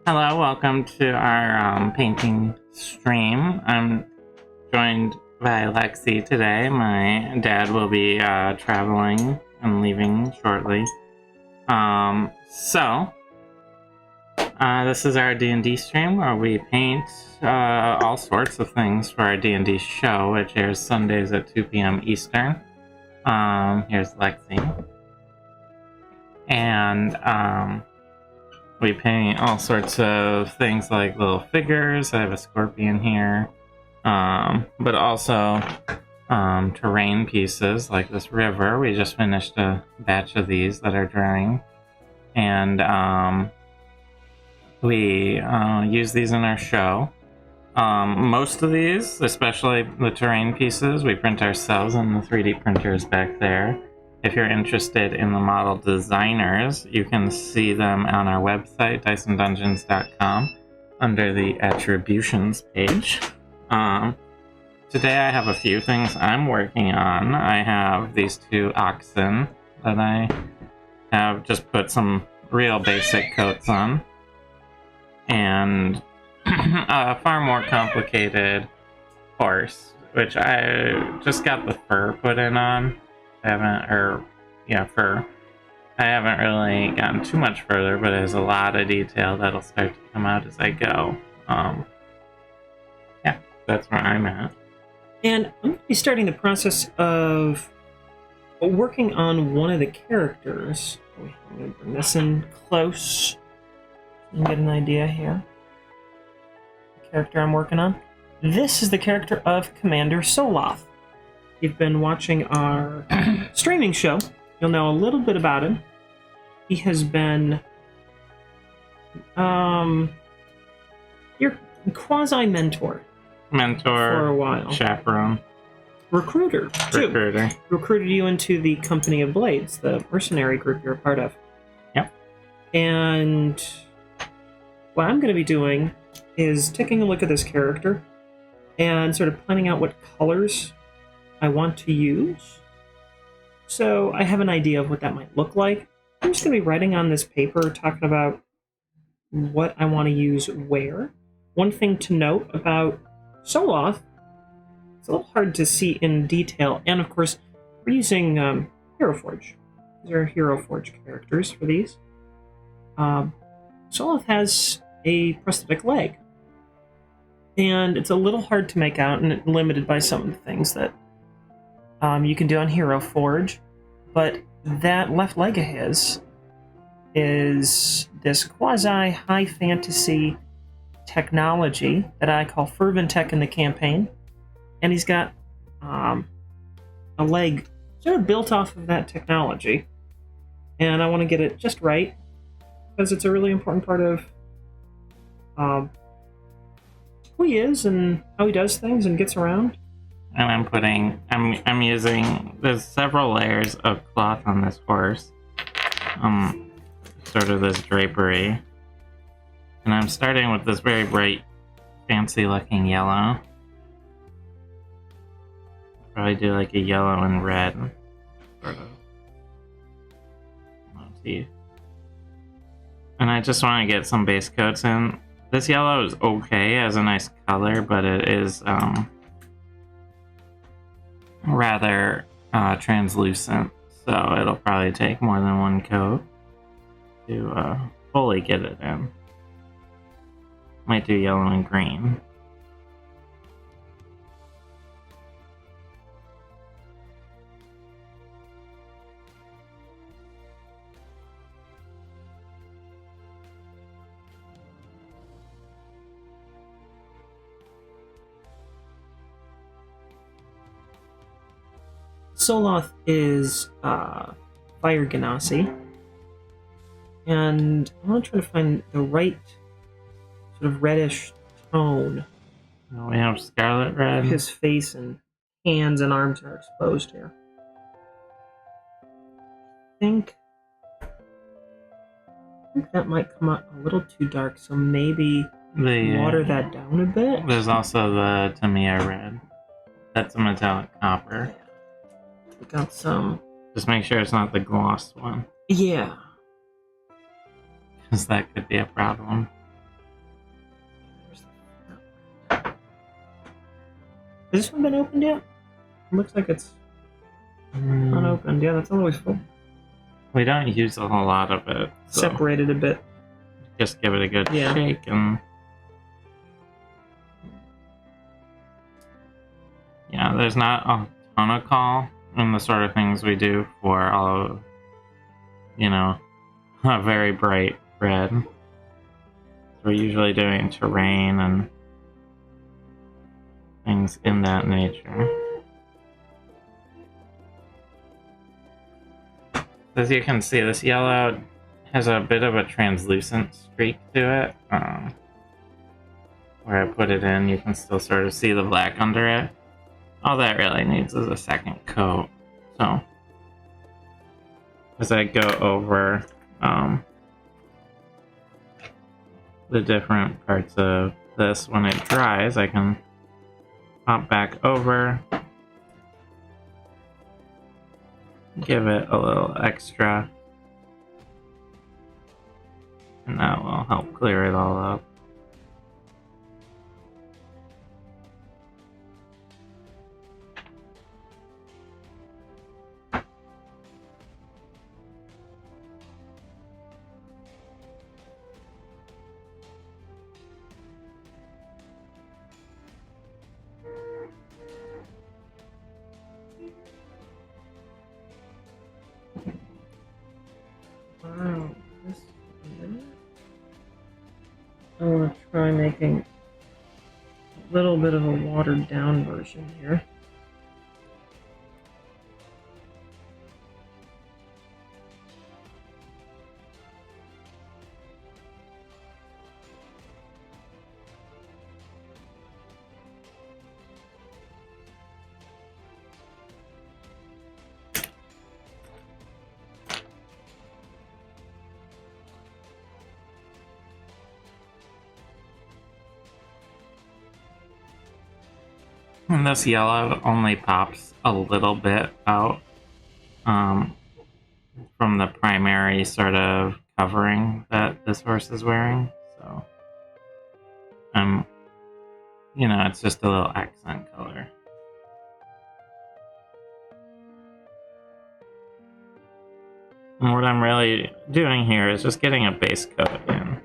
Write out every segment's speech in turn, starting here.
Hello, welcome to our painting stream. I'm joined by Lexi today. My dad will be traveling and leaving shortly. This is our D&D stream where we paint all sorts of things for our D&D show, which airs Sundays at 2 p.m. Eastern. Here's Lexi. And we paint all sorts of things like little figures. I have a scorpion here. But also terrain pieces like this river. We just finished a batch of these that are drying. And we use these in our show. Most of these, especially the terrain pieces, we print ourselves in the 3D printers back there. If you're interested in the model designers, you can see them on our website, DysonDungeons.com, under the attributions page. Today I have a few things I'm working on. I have these two oxen that I have just put some real basic coats on. And a far more complicated horse, which I just got the fur put in on. Fur. I haven't really gotten too much further, but there's a lot of detail that'll start to come out as I go. That's where I'm at. And I'm going to be starting the process of working on one of the characters. I'm going to bring this in close and get an idea here. The character I'm working on. This is the character of Commander Sol-ath. If you've been watching our streaming show, you'll know a little bit about him. He has been your quasi-mentor. For a while. Chaperone. Recruiter, too. Recruiter. Recruited you into the Company of Blades, the mercenary group you're a part of. Yep. And what I'm going to be doing is taking a look at this character and sort of planning out what colors I want to use. So I have an idea of what that might look like. I'm just going to be writing on this paper, talking about what I want to use where. One thing to note about Sol-ath, it's a little hard to see in detail, and of course, we're using Hero Forge. These are Hero Forge characters for these. Sol-ath has a prosthetic leg, and it's a little hard to make out and limited by some of the things that you can do on Hero Forge, but that left leg of his is this quasi-high fantasy technology that I call Fervent Tech in the campaign, and he's got a leg sort of built off of that technology, and I want to get it just right because it's a really important part of who he is and how he does things and gets around. And I'm using, there's several layers of cloth on this horse, sort of this drapery. And I'm starting with this very bright, fancy-looking yellow. Probably do like a yellow and red sort of motif. And I just want to get some base coats in. This yellow is okay as a nice color, but it is rather translucent. So it'll probably take more than one coat to fully get it in. Might do yellow and green. Sol-ath is Fire Ganassi, and I want to try to find the right sort of reddish tone. We have scarlet red. His face and hands and arms are exposed here. I think that might come out a little too dark, so maybe water that down a bit. There's also the Tamiya red. That's a metallic copper. We got some. Just make sure it's not the gloss one. Yeah. Because that could be a problem. Has this one been opened yet? It looks like it's unopened. Yeah, that's always full. We don't use a whole lot of it. So Separated a bit. just give it a good Yeah. shake and... Yeah, there's not a ton of call in the sort of things we do for all of, a very bright red. So we're usually doing terrain and things in that nature. As you can see, this yellow has a bit of a translucent streak to it. Where I put it in, you can still sort of see the black under it. All that really needs is a second coat. So, as I go over the different parts of this, when it dries, I can pop back over, give it a little extra, and that will help clear it all up. Wow. I want to try making a little bit of a watered down version here. And this yellow only pops a little bit out from the primary sort of covering that this horse is wearing. So, it's just a little accent color. And what I'm really doing here is just getting a base coat in.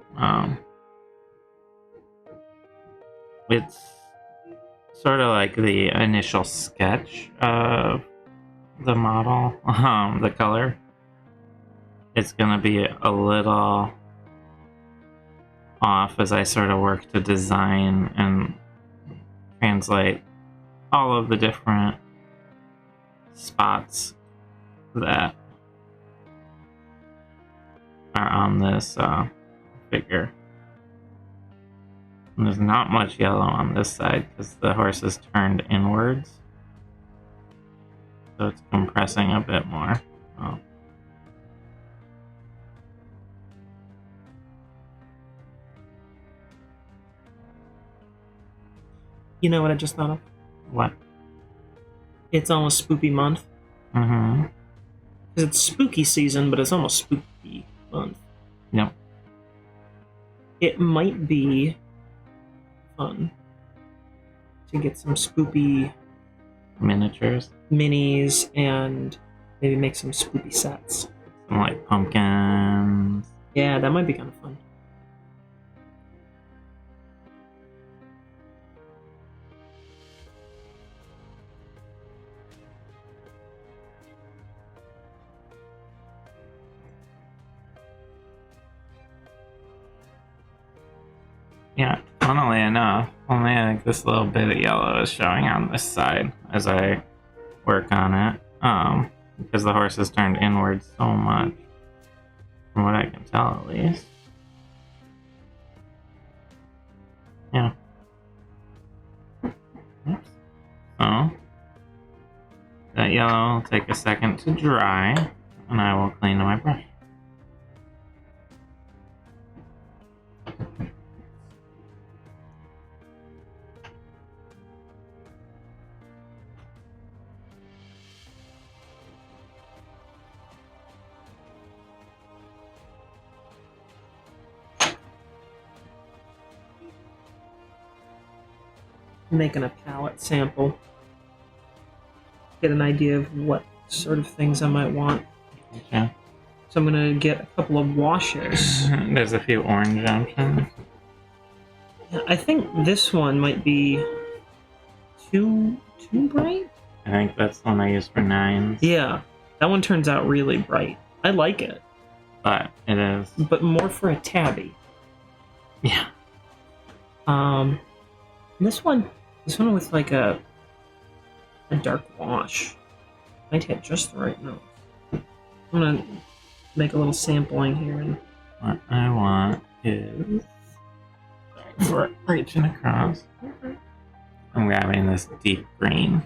It's sort of like the initial sketch of the model, the color. It's gonna be a little off as I sort of work to design and translate all of the different spots that are on this figure. And there's not much yellow on this side because the horse is turned inwards. So it's compressing a bit more. Oh. You know what I just thought of? What? It's almost spoopy month. Mm-hmm. Because it's spooky season, but it's almost spooky month. Yep. It might be fun to get some spoopy Miniatures. minis and maybe make some spoopy sets. Some like pumpkins. Yeah, that might be kind of fun. Yeah, funnily enough, only I think this little bit of yellow is showing on this side as I work on it. Because the horse is turned inwards so much. From what I can tell, at least. Yeah. Oops. So, that yellow will take a second to dry, and I will clean my brush. making a palette sample. Get an idea of what sort of things I might want. Okay. So I'm gonna get a couple of washes. There's a few orange options. Yeah, I think this one might be too bright. I think that's the one I use for 9s. Yeah, that one turns out really bright. I like it, But it is. but more for a tabby. Yeah. This one with like a dark wash might hit just the right note. I'm gonna make a little sampling here. And What I want is. Sorry for reaching across. I'm grabbing this deep green.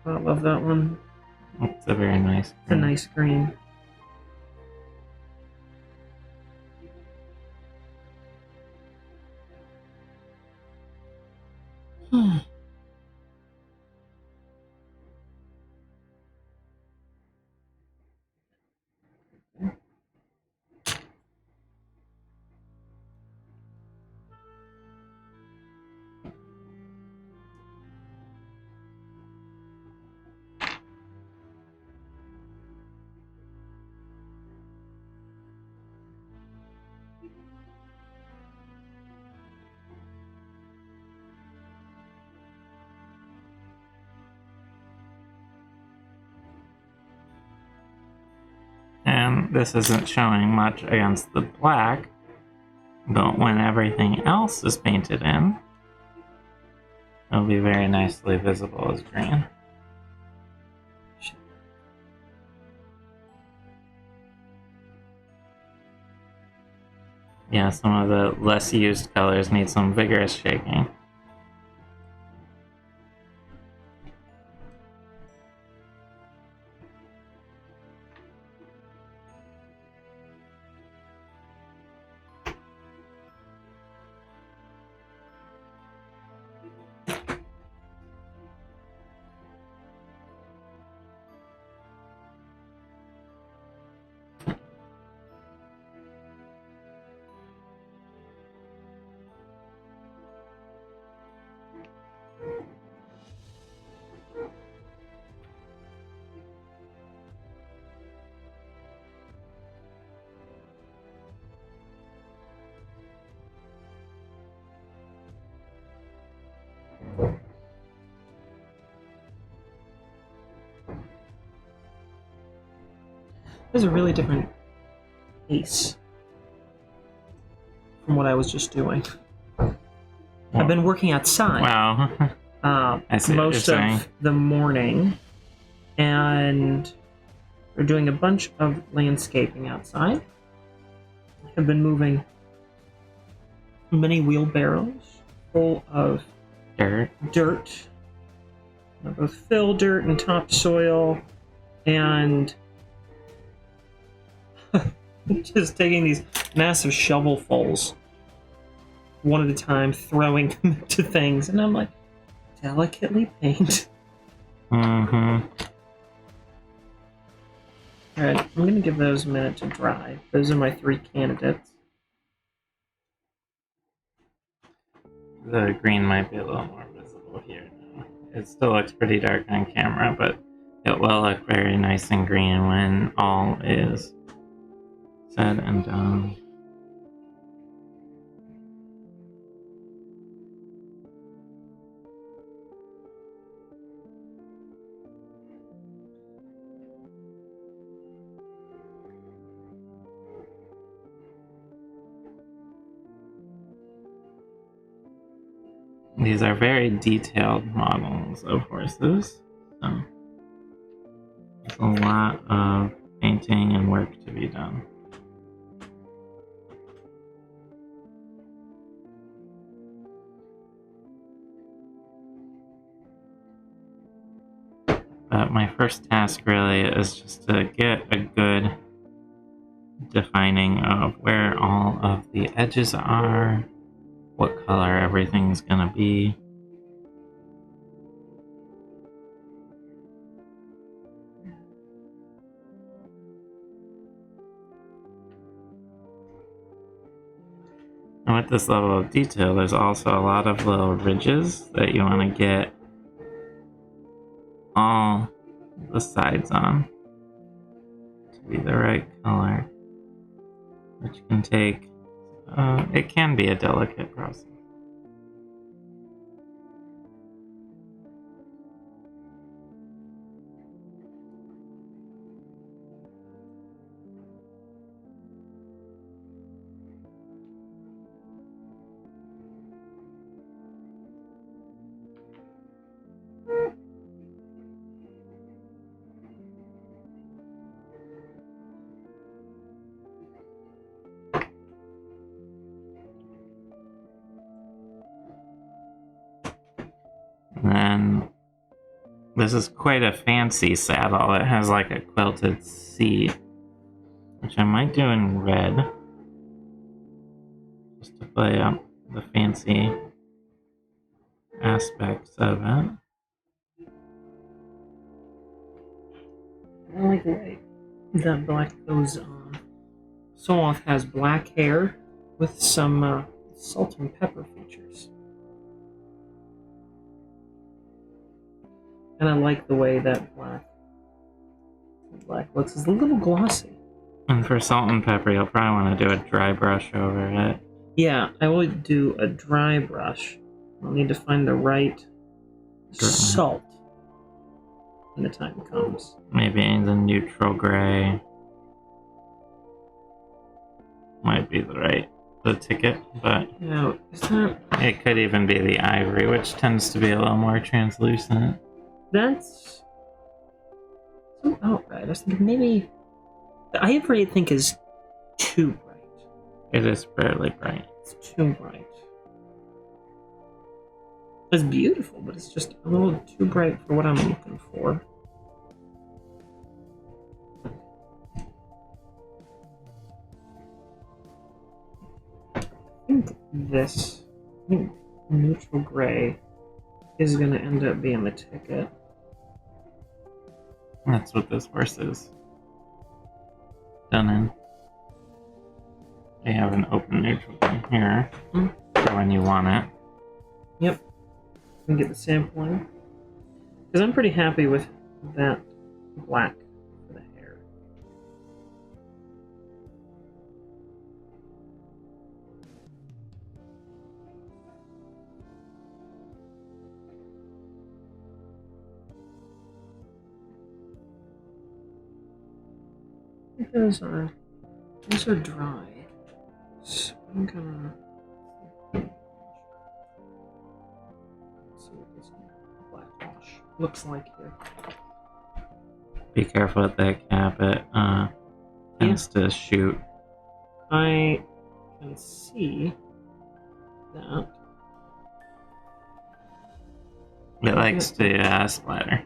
I love that one. It's a very nice green. It's a nice green. And this isn't showing much against the black, but when everything else is painted in, it'll be very nicely visible as green. Yeah, some of the less used colors need some vigorous shaking. There's a really different pace from what I was just doing. I've been working outside. Wow. I see what most you're saying. of the morning, and we're doing a bunch of landscaping outside. I've been moving many wheelbarrows full of dirt, both fill dirt and topsoil, and just taking these massive shovelfuls one at a time, throwing them into things, and I'm like, delicately paint. Mm-hmm. Alright, I'm gonna give those a minute to dry. Those are my 3 candidates. The green might be a little more visible here now. It still looks pretty dark on camera, but it will look very nice and green when all is said and done. These are very detailed models of horses, so there's a lot of painting and work to be done. But my first task really is just to get a good defining of where all of the edges are, what color everything's gonna be. at this level of detail, there's also a lot of little ridges that you want to get all the sides on to be the right color, which can take, it can be a delicate process. And then this is quite a fancy saddle. It has like a quilted seat, which I might do in red, just to play up the fancy aspects of it. I like the way that black goes on. Sol-ath has black hair with some salt and pepper features. And I like the way that black looks. It's a little glossy. And for salt and pepper, you'll probably want to do a dry brush over it. Yeah, I will do a dry brush. I'll need to find the right salt when the time comes. Maybe the neutral gray might be the ticket, but Yeah, is that... it could even be the ivory, which tends to be a little more translucent. That's so outright. I was thinking maybe the ivory, I think, is too bright. It is fairly bright. It's too bright. It's beautiful, but it's just a little too bright for what I'm looking for. I think neutral gray is going to end up being the ticket. That's what this horse is done in. They have an open neutral thing here for when you want it. Yep. And get the sampling. Because I'm pretty happy with that black for the hair. Those are dry. So I'm gonna see what this black wash looks like here. Be careful with that cap, it tends to shoot. I can see that. It likes to splatter.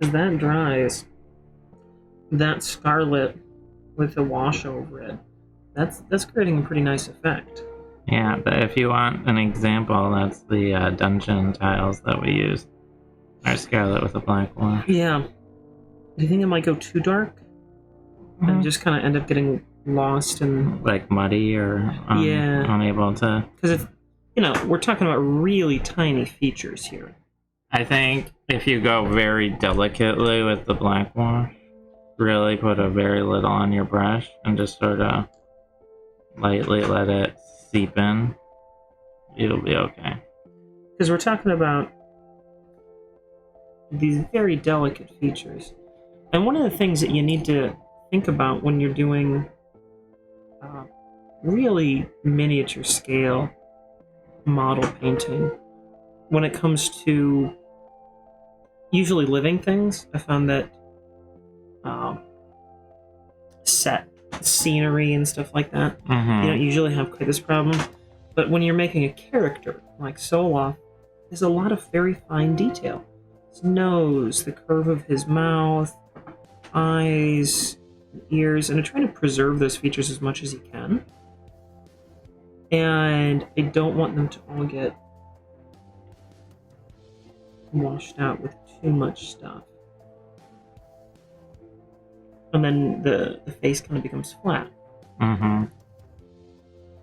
As that dries, that scarlet with the wash over it, that's creating a pretty nice effect. Yeah, but if you want an example, that's the dungeon tiles that we use. Our scarlet with a black wash. Yeah. Do you think it might go too dark? And just kind of end up getting lost in... like muddy or unable to... Because if, we're talking about really tiny features here. I think if you go very delicately with the black wash, really put a very little on your brush and just sort of lightly let it seep in, it'll be okay. Because we're talking about these very delicate features. And one of the things that you need to think about when you're doing really miniature scale model painting, when it comes to usually living things, I found that set scenery and stuff like that, you don't usually have quite this problem. But when you're making a character like Sol-ath, there's a lot of very fine detail. His nose, the curve of his mouth, eyes, ears, and I try to preserve those features as much as you can. And I don't want them to all get washed out with too much stuff. And then the face kind of becomes flat.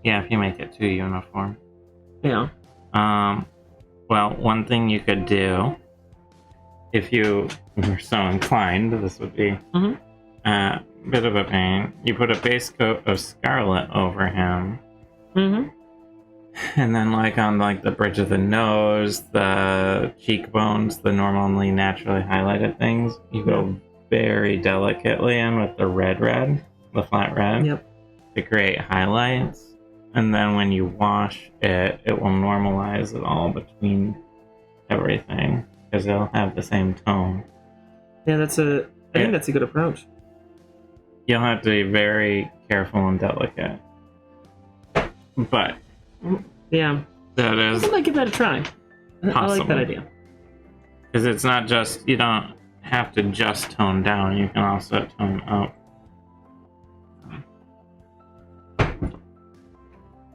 Yeah, if you make it too uniform. Yeah. Well, one thing you could do, if you were so inclined, this would be a bit of a pain. You put a base coat of scarlet over him. And then, like, on like the bridge of the nose, the cheekbones, the normally naturally highlighted things, you go very delicately in with the the flat red, to create highlights. And then when you wash it, it will normalize it all between everything, because they'll have the same tone. Yeah, I think that's a good approach. You'll have to be very careful and delicate. But yeah, that is. I might give that a try. I like that idea. Because it's not just, you don't have to just tone down, you can also tone up.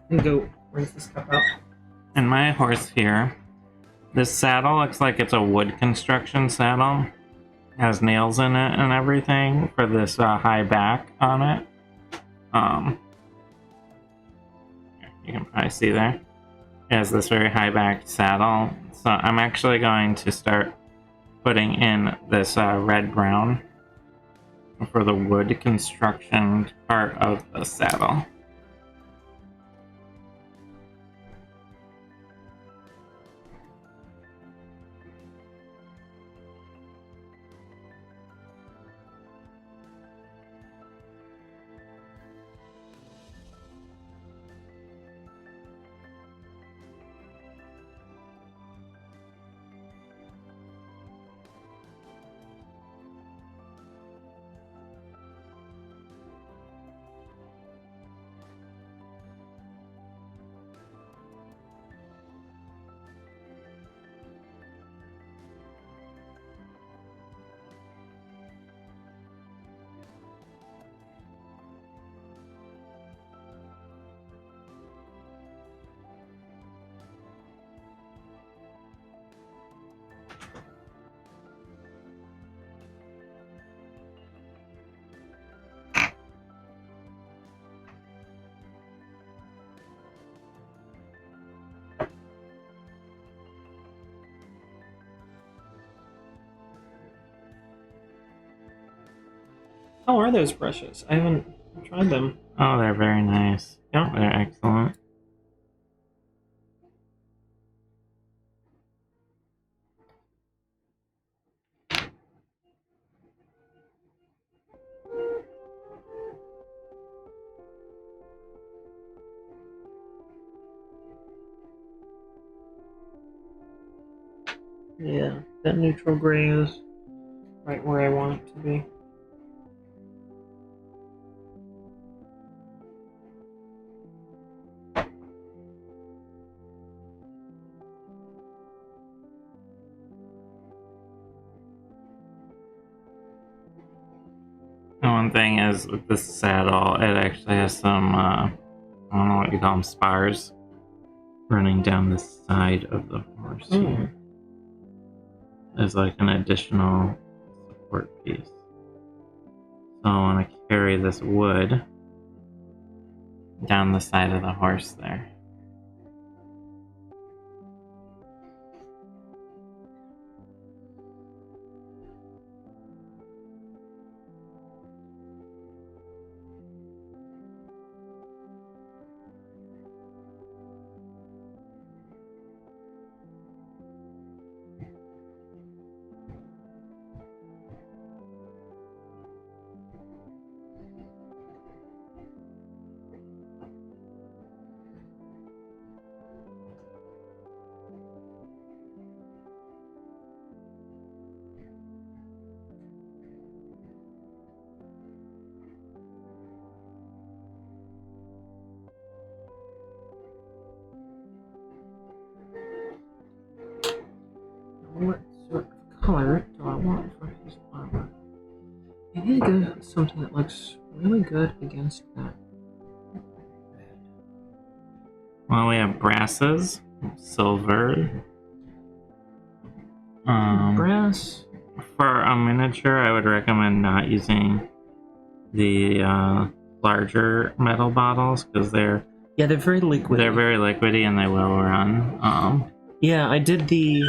And go rinse this cup out. And my horse here, this saddle looks like it's a wood construction saddle. Has nails in it and everything for this high back on it. You can probably see there. It has this very high backed saddle. So I'm actually going to start putting in this red brown for the wood construction part of the saddle. How are those brushes? I haven't tried them. Oh, they're very nice. Yeah. They're excellent. Yeah, that neutral gray is right where I want it to be. The one thing is with this saddle, it actually has some, I don't know what you call them, spars running down the side of the horse here. There's like an additional support piece. So I want to carry this wood down the side of the horse there. what sort of color do I want for his armor? Maybe I go with something that looks really good against that. Well, we have brasses, silver. Brass. For a miniature, I would recommend not using the larger metal bottles because they're very liquid. They're very liquidy and they will run. Yeah, I did the.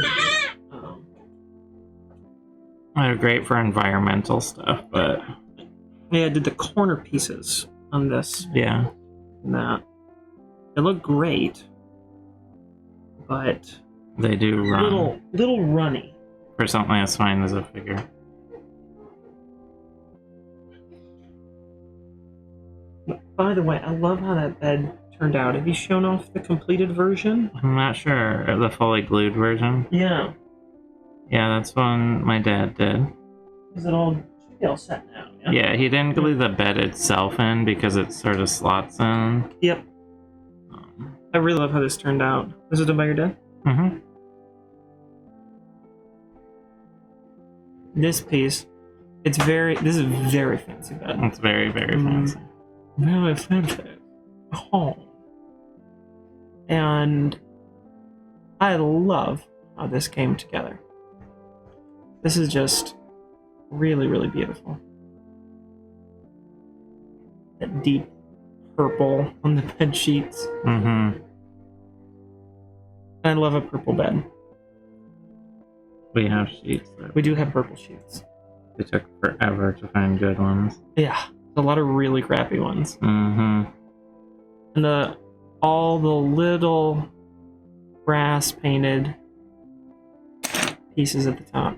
They're great for environmental stuff, but Yeah, I did the corner pieces on this. yeah, And that. They look great, but they do run. Little runny. For something as fine as a figure. By the way, I love how that bed turned out. Have you shown off the completed version? I'm not sure. The fully glued version? Yeah. Yeah, that's one my dad did. Is it all set now? Yeah, he didn't glue the bed itself in because it sort of slots in. Yep. I really love how this turned out. Was it done by your dad? Mm-hmm. This piece, this is a very fancy bed. It's very, very fancy. Very fancy. Oh. And I love how this came together. This is just really, really beautiful. That deep purple on the bed sheets. Mm-hmm. I love a purple bed. We have sheets. We do have purple sheets. It took forever to find good ones. Yeah, a lot of really crappy ones. Mm-hmm. And all the little brass painted pieces at the top.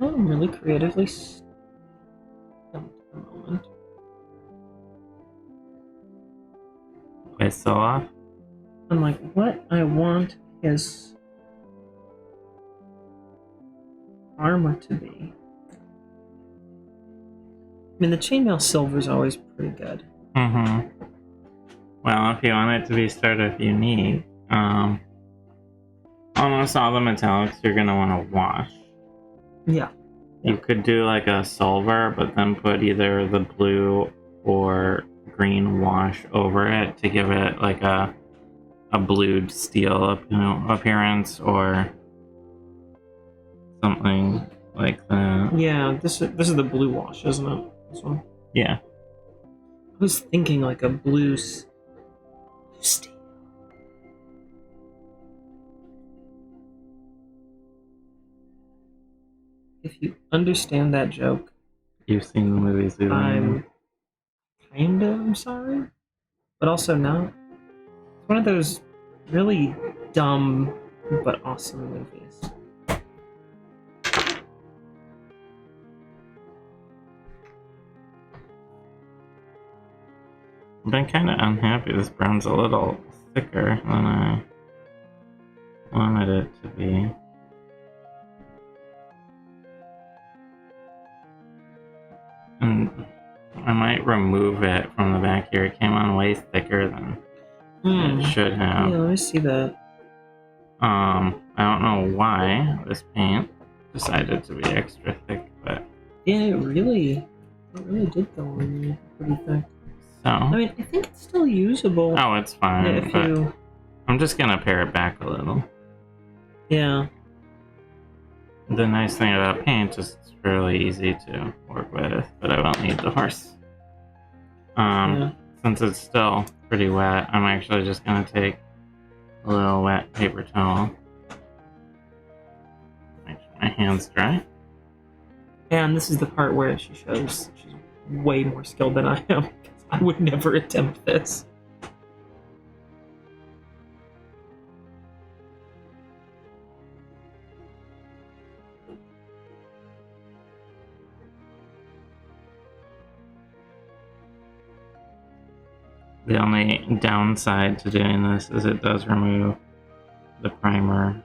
I'm really creatively stumped at the moment. With Sol-ath? I'm like, what I want his armor to be. I mean, the chainmail silver is always pretty good. Mm-hmm. Well, if you want it to be sort of unique, almost all the metallics you're going to want to wash. Yeah. You could do like a silver, but then put either the blue or green wash over it to give it like a blued steel appearance or something like that. Yeah, this is the blue wash, isn't it? This one. Yeah. I was thinking like a blue steel. If you understand that joke, You've seen the movies. I'm sorry, but also not. It's one of those really dumb but awesome movies. I've been kind of unhappy. This brown's a little thicker than I wanted it to be. And I might remove it from the back here. It came on way thicker than it should have. Yeah, let me see that. I don't know why this paint decided to be extra thick, but Yeah, it really did go on there pretty thick. so. I mean, I think it's still usable. Oh, it's fine. if But you, I'm just gonna pare it back a little. yeah. The nice thing about paint is it's really easy to work with, but I won't need the horse. Yeah. Since it's still pretty wet, I'm actually just going to take a little wet paper towel. Make sure my hands dry. And this is the part where she shows she's way more skilled than I am. I would never attempt this. The only downside to doing this is it does remove the primer.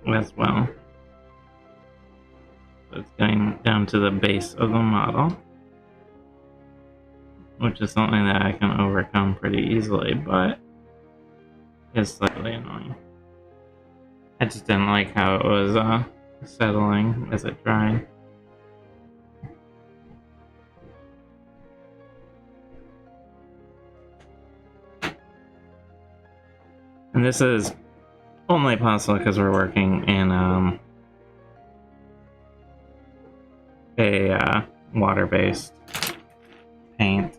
As well. So it's going down to the base of the model, which is something that I can overcome pretty easily, but is slightly annoying. I just didn't like how it was settling as it dried. And this is only possible because we're working in a water-based paint.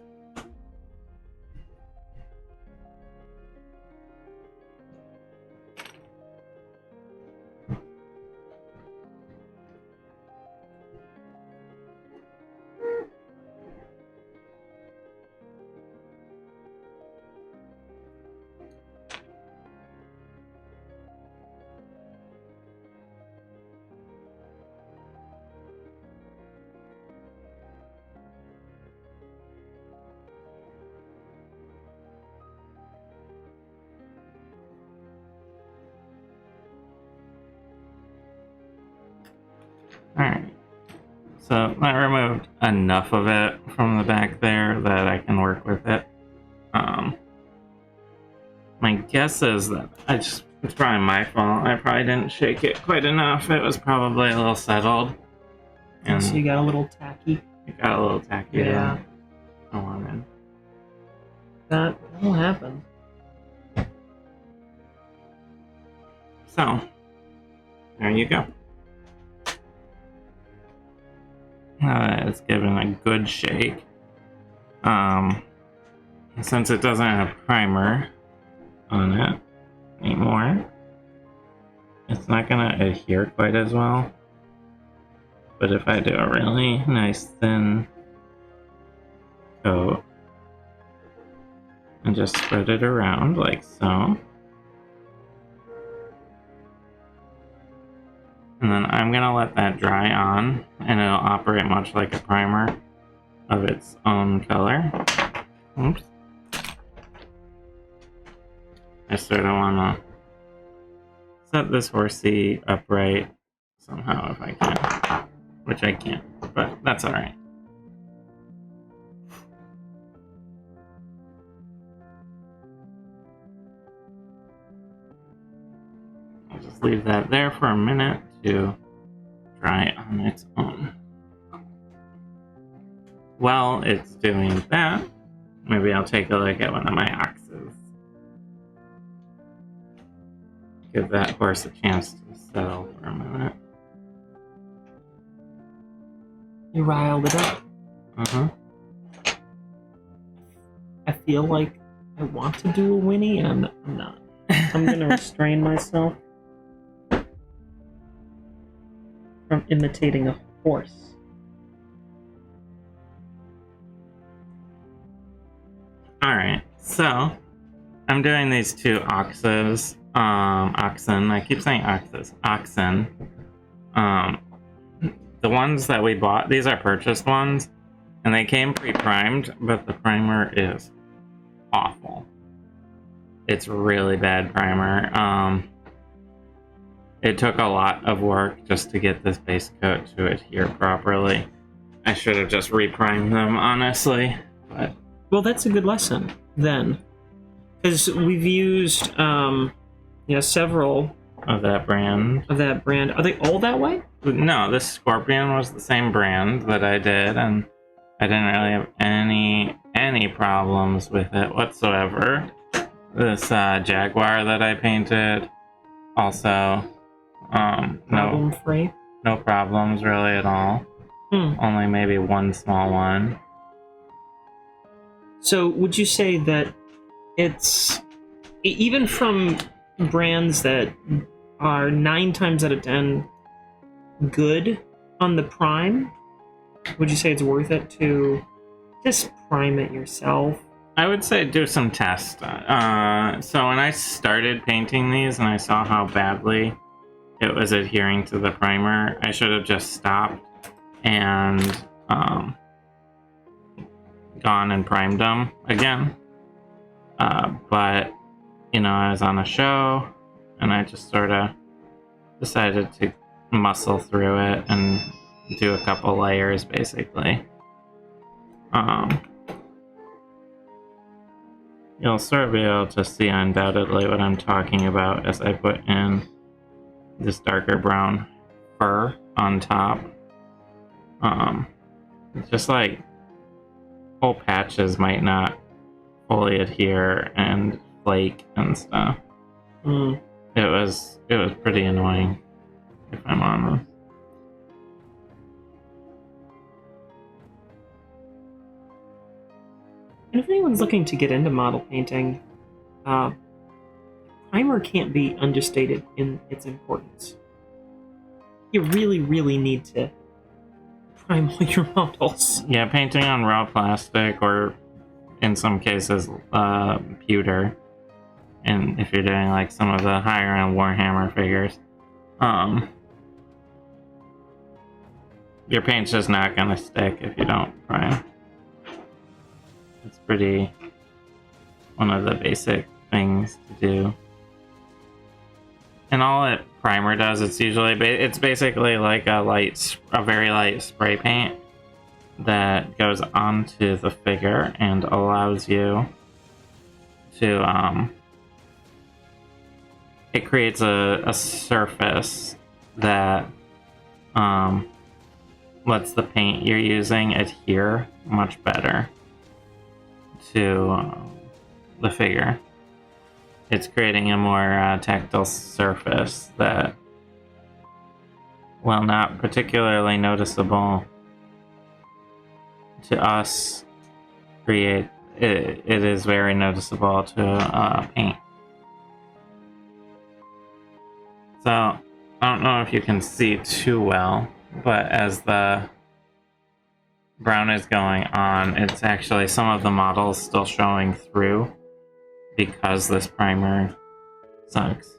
Alright, so I removed enough of it from the back there that I can work with it. My guess is that it's probably my fault. I probably didn't shake it quite enough. It was probably a little settled. And So you got a little tacky. it got a little tacky. Yeah. I wanted. That'll happen. So, there you go. Now that it's given a good shake. Since it doesn't have primer on it anymore, it's not gonna adhere quite as well. But if I do a really nice thin coat and just spread it around like so, and then I'm gonna let that dry on, and it'll operate much like a primer of its own color. Oops. I sort of want to set this horsey upright somehow if I can, which I can't, but that's alright. I'll just leave that there for a minute to dry on its own. While it's doing that, maybe I'll take a look at one of my oxes. Give that horse a chance to settle for a minute. You riled it up. Uh-huh. I feel like I want to do a whinny, and I'm not. I'm gonna restrain myself from imitating a horse. Alright, so I'm doing these two oxen. I keep saying oxes. Oxen. The ones that we bought, these are purchased ones, and they came pre-primed, but the primer is awful. It's really bad primer. It took a lot of work just to get this base coat to adhere properly. I should have just re-primed them, honestly, but... Well, that's a good lesson, then. Because we've used, several of that brand. Are they all that way? No, this Scorpion was the same brand that I did, and I didn't really have any problems with it whatsoever. this jaguar that I painted. Also, Problem free. no problems really at all. Only maybe one small one. So would you say that it's, even from brands that are 9 times out of 10 good on the prime, would you say it's worth it to just prime it yourself? I would say do some tests. So when I started painting these and I saw how badly it was adhering to the primer, I should have just stopped and gone and primed them again. But, you know, I was on a show and I just sort of decided to muscle through it and do a couple layers, basically. You'll sort of be able to see undoubtedly what I'm talking about as I put in this darker brown fur on top. It's just like whole patches might not fully adhere and flake and stuff. It was pretty annoying, if I'm honest. And if anyone's looking to get into model painting, primer can't be understated in its importance. You really, really need to prime all your models. Yeah, painting on raw plastic or in some cases pewter, and if you're doing like some of the higher end Warhammer figures, your paint's just not gonna stick if you don't prime. It's pretty one of the basic things to do. And all that primer does, it's basically like a very light spray paint that goes onto the figure and allows you to it creates a surface that lets the paint you're using adhere much better to the figure. It's creating a more tactile surface that, while not particularly noticeable to us, it is very noticeable to paint. So, I don't know if you can see too well, but as the brown is going on, it's actually some of the models still showing through because this primer sucks.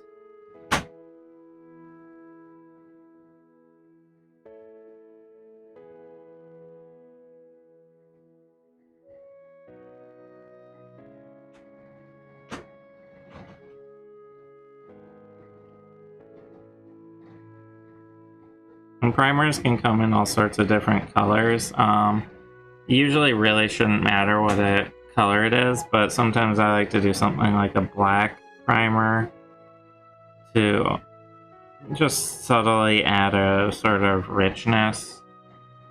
And primers can come in all sorts of different colors. Usually really shouldn't matter what color it is, but sometimes I like to do something like a black primer to just subtly add a sort of richness.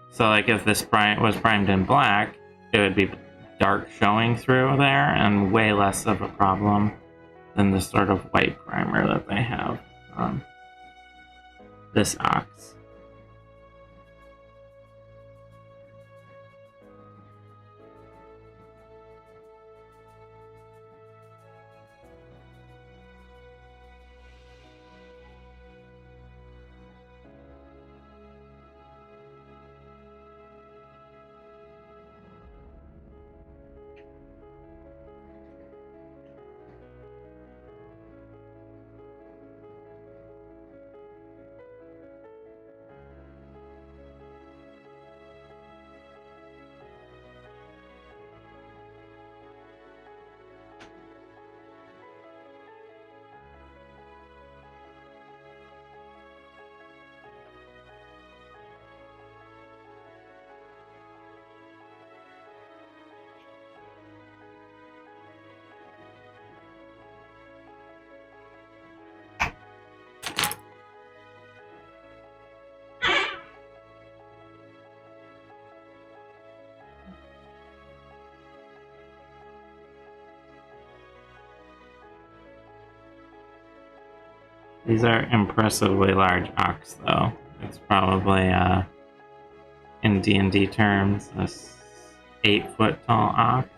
So like if this was primed in black, it would be dark showing through there and way less of a problem than the sort of white primer that they have on this ox. These are impressively large ox, though. It's probably, in D&D terms, a 8-foot tall ox.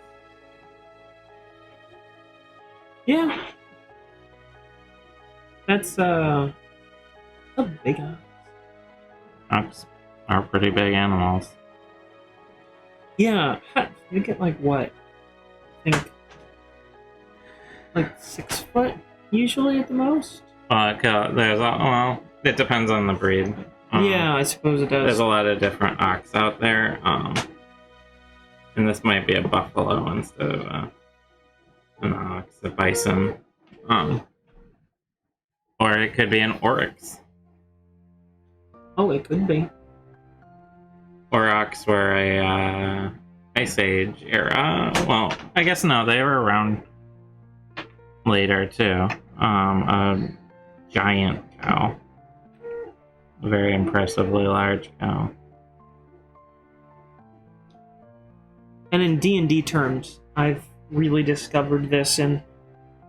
Yeah. That's a big ox. Ox are pretty big animals. Yeah. You get like what? I think like 6 foot usually at the most. It depends on the breed. Yeah, I suppose it does. There's a lot of different ox out there, and this might be a buffalo instead of an ox, a bison, or it could be an oryx. Oh, it could be. Aurochs were a Ice Age era. Well, I guess no, they were around later too. A giant cow, a very impressively large cow. And in D&D terms, I've really discovered this in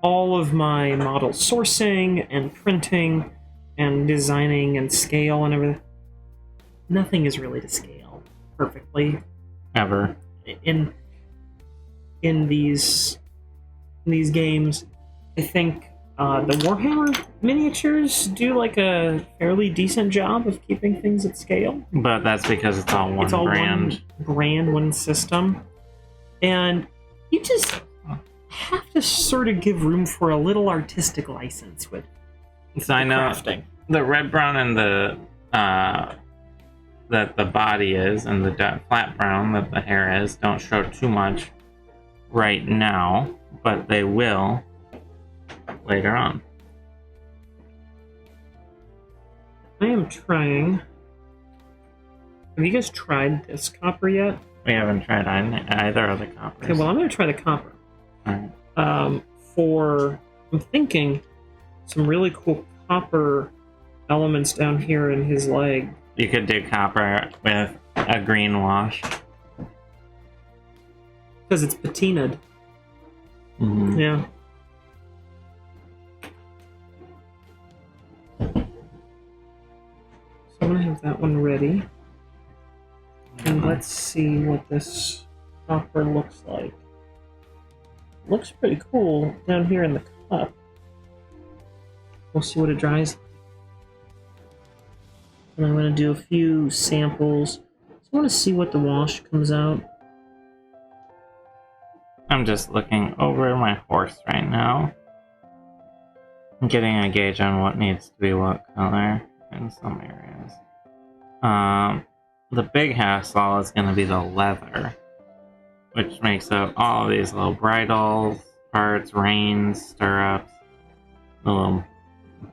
all of my model sourcing and printing and designing and scale and everything. Nothing is really to scale perfectly Ever. in these games. I think the Warhammer miniatures do like a fairly decent job of keeping things at scale. But that's because it's all one brand. One brand, one system. And you just have to sort of give room for a little artistic license with So I know crafting. the red, brown, and the that the body is, and the flat brown that the hair is, don't show too much right now, but they will later on. I am trying. Have you guys tried this copper yet? We haven't tried either of the coppers. Okay, well, I'm going to try the copper. Alright. I'm thinking some really cool copper elements down here in his leg. You could do copper with a green wash. Because it's patinaed. Mm-hmm. Yeah. So I'm going to have that one ready. And let's see what this copper looks like. Looks pretty cool down here in the cup. We'll see what it dries like. And I'm going to do a few samples. So I want to see what the wash comes out. I'm just looking over my horse right now. I'm getting a gauge on what needs to be what color in some areas. The big hassle is going to be the leather, which makes up all of these little bridles, parts, reins, stirrups, the little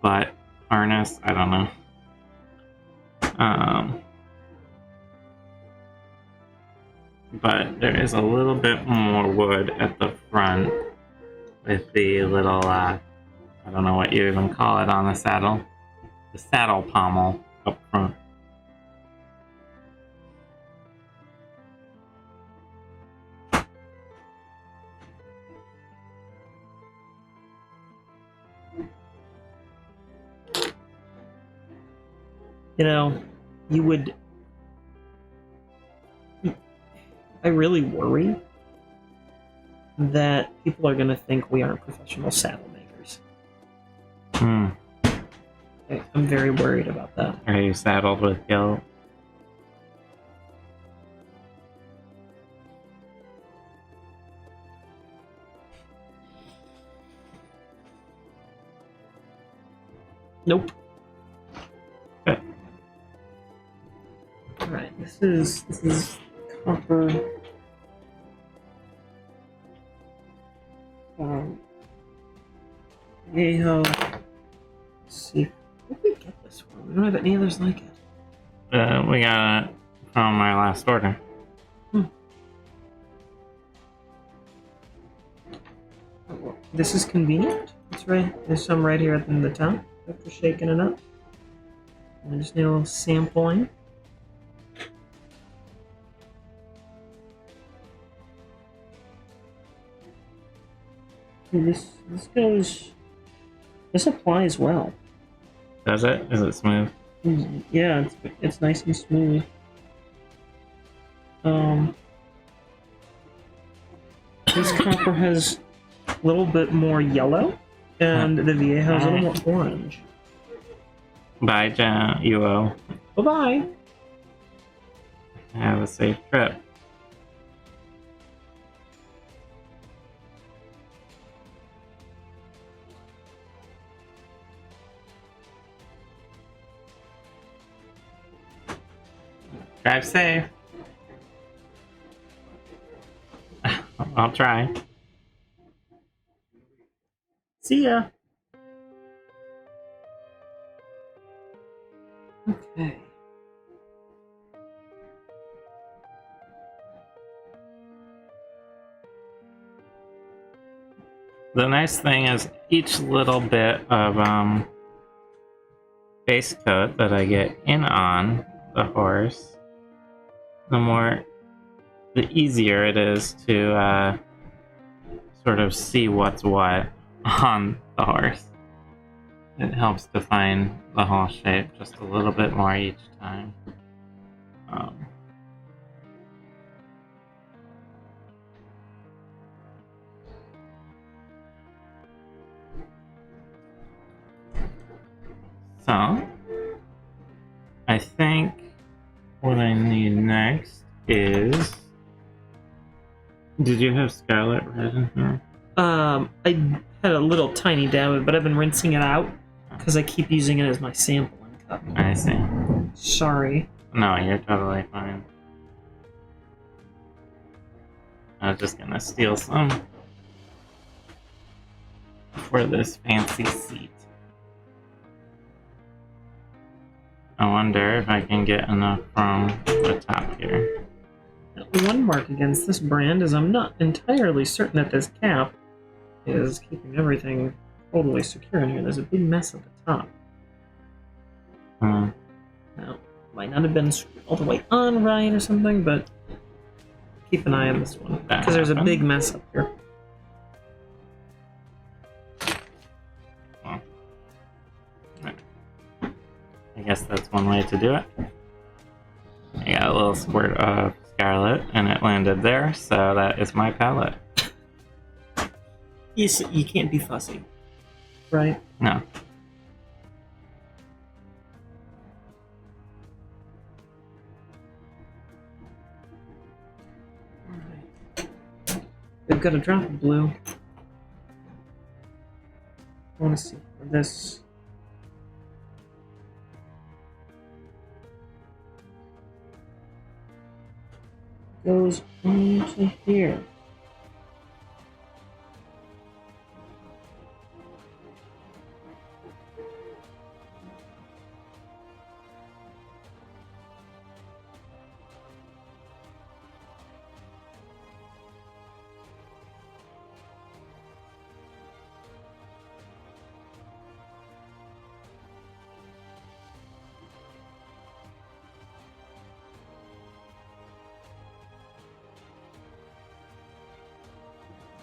butt harness, I don't know. But there is a little bit more wood at the front with the little, I don't know what you even call it on the saddle. The saddle pommel up front. You know, you would... I really worry that people are going to think we aren't professional saddle makers. I'm very worried about that. Are you saddled with guilt? Nope. Good. Alright, this is copper. Yeho. Let's see. Where did we get this from? We don't have any others like it. We got it from my last order. Well, this is convenient. That's right. There's some right here in the top after shaking it up. I just need a little sampling. And this applies well. Does it? Is it smooth? Yeah, it's nice and smooth. This copper has a little bit more yellow, and the Viejo is a little more orange. Bye, UO. Bye-bye. Have a safe trip. Drive safe. I'll try. See ya. Okay. The nice thing is each little bit of base coat that I get in on the horse, the easier it is to sort of see what's what on the horse. It helps define the whole shape just a little bit more each time. So, I think what I need next is... Did you have Scarlet Red in here? I had a little tiny dab of it, but I've been rinsing it out because I keep using it as my sampling cup. I see. Sorry. No, you're totally fine. I was just gonna steal some for this fancy seat. I wonder if I can get enough from the top here. One mark against this brand is I'm not entirely certain that this cap is keeping everything totally secure in here. There's a big mess at the top. Now, might not have been screwed all the way on right or something, but keep an eye on this one because there's a big mess up here. Well, I guess that's one way to do it. I got a little squirt of Scarlet and it landed there, so that is my palette. You can't be fussy, right? No. We've got a drop of blue. I want to see where this. Goes into here.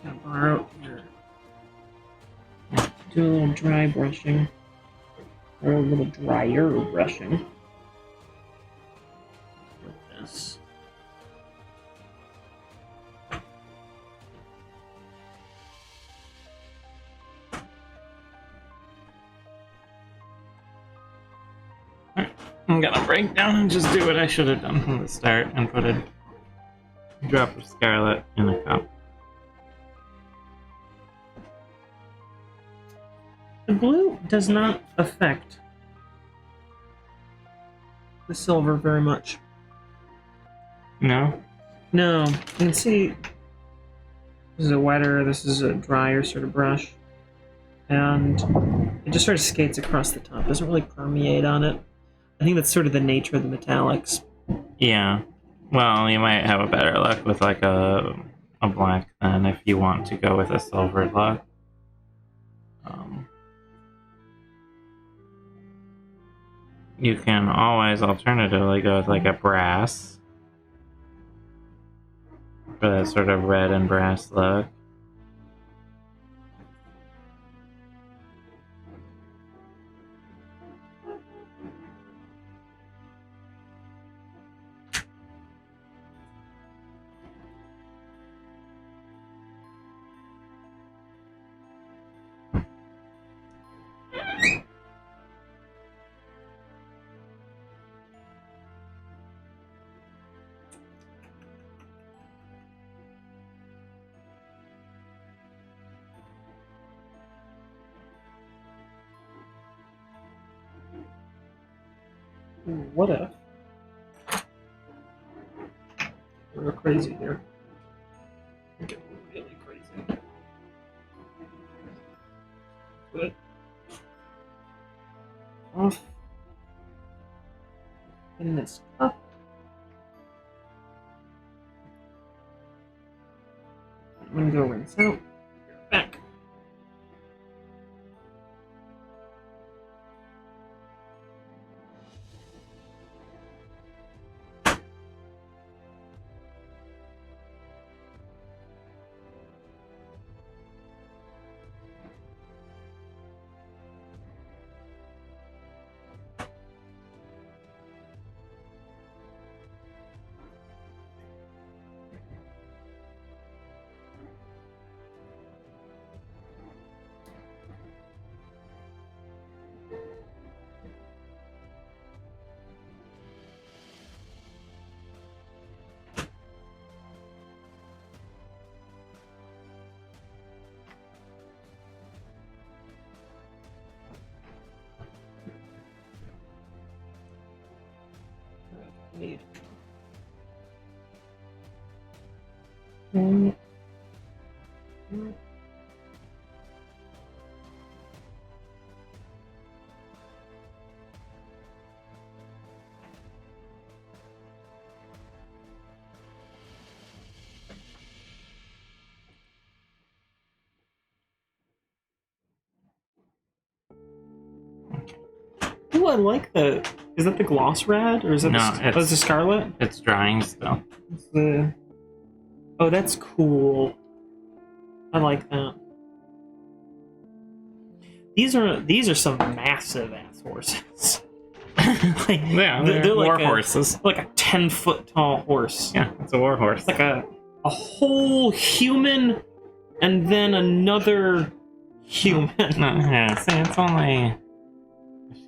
Gotta borrow your. Do a little dry brushing. Or a little drier brushing. With this. I'm gonna break down and just do what I should have done from the start and put a drop of Scarlet in a cup. The blue does not affect the silver very much. No? No, you can see this is a wetter, this is a drier sort of brush. And it just sort of skates across the top. It doesn't really permeate on it. I think that's sort of the nature of the metallics. Yeah. Well, you might have a better luck with like a black than if you want to go with a silver look. You can always alternatively go with like a brass for that sort of red and brass look. What if we're crazy here? Get really crazy. Put off in this cup. I'm gonna go rinse out. Back. Need. Ooh, I like the. Is that the gloss red or is that the scarlet? It's drying still. It's the. Oh, that's cool. I like that. These are some massive ass horses. Like, yeah, they're like war horses. Like a 10-foot tall horse. Yeah, it's a war horse. Like a whole human, and then another human. No, yeah, see, it's only.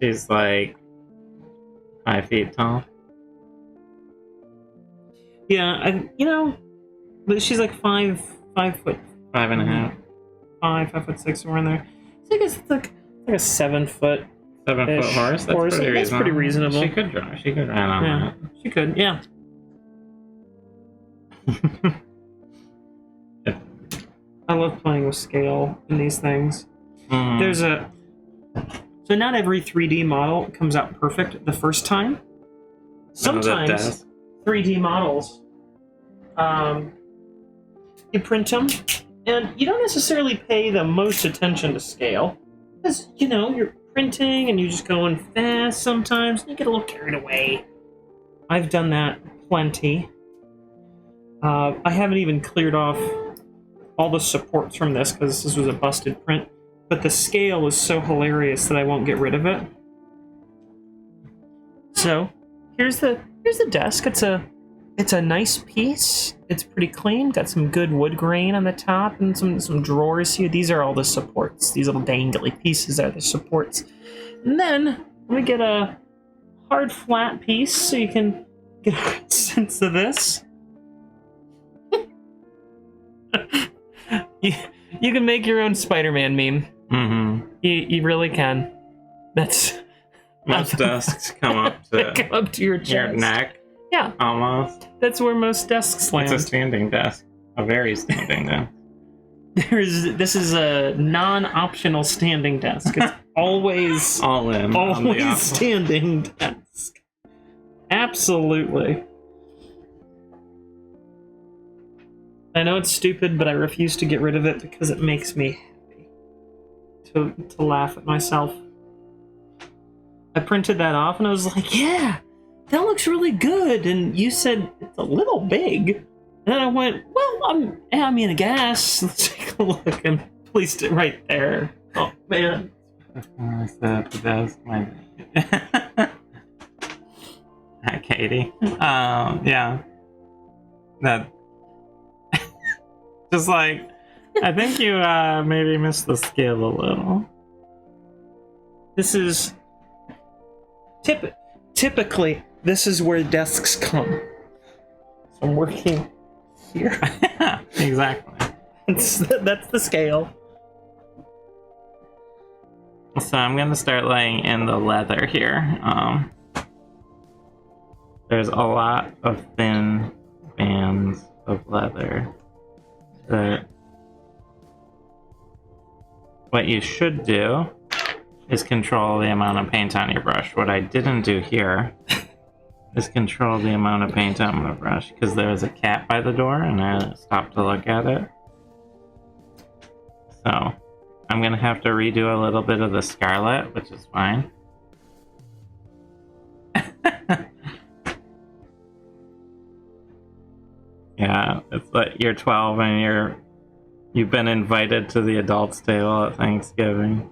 She's like 5 feet tall. Yeah, but she's like 5 foot. 5.5. 5'6", somewhere in there. So I guess it's like a 7 foot. 7 foot horse. That's horse. pretty reasonable. That's pretty reasonable. She could drive. She could ride on that. She could. Yeah. I love playing with scale in these things. There's so not every 3D model comes out perfect the first time. Sometimes 3D models, you print them, and you don't necessarily pay the most attention to scale, because you're printing and you're just going fast sometimes, and you get a little carried away. I've done that plenty. I haven't even cleared off all the supports from this because this was a busted print. But the scale is so hilarious that I won't get rid of it. So here's the desk. It's a nice piece. It's pretty clean. Got some good wood grain on the top and some drawers here. These are all the supports. These little dangly pieces are the supports. And then we get a hard flat piece so you can get a sense of this. You can make your own Spider-Man meme. Mm-hmm. You really can. That's most desks come up to your chest. Your neck. Yeah, almost. That's where most desks land. It's a standing desk, a very standing desk. This is a non-optional standing desk. It's always always standing desk. Absolutely. I know it's stupid, but I refuse to get rid of it because it makes me happy to laugh at myself. I printed that off and I was like, yeah, that looks really good. And you said it's a little big. And then I went, well, I guess. Let's take a look and placed it right there. Oh, man. I said the desk. Hi, Katie. Yeah. That. Just like, I think you maybe missed the scale a little. This is typically this is where desks come. So I'm working here. Exactly. That's the scale. So I'm gonna start laying in the leather here. there's a lot of thin bands of leather that what you should do is control the amount of paint on your brush. What I didn't do here is control the amount of paint on my brush because there was a cat by the door and I stopped to look at it. So I'm gonna have to redo a little bit of the scarlet, which is fine. Yeah, it's like you're 12 and you've been invited to the adults table at Thanksgiving.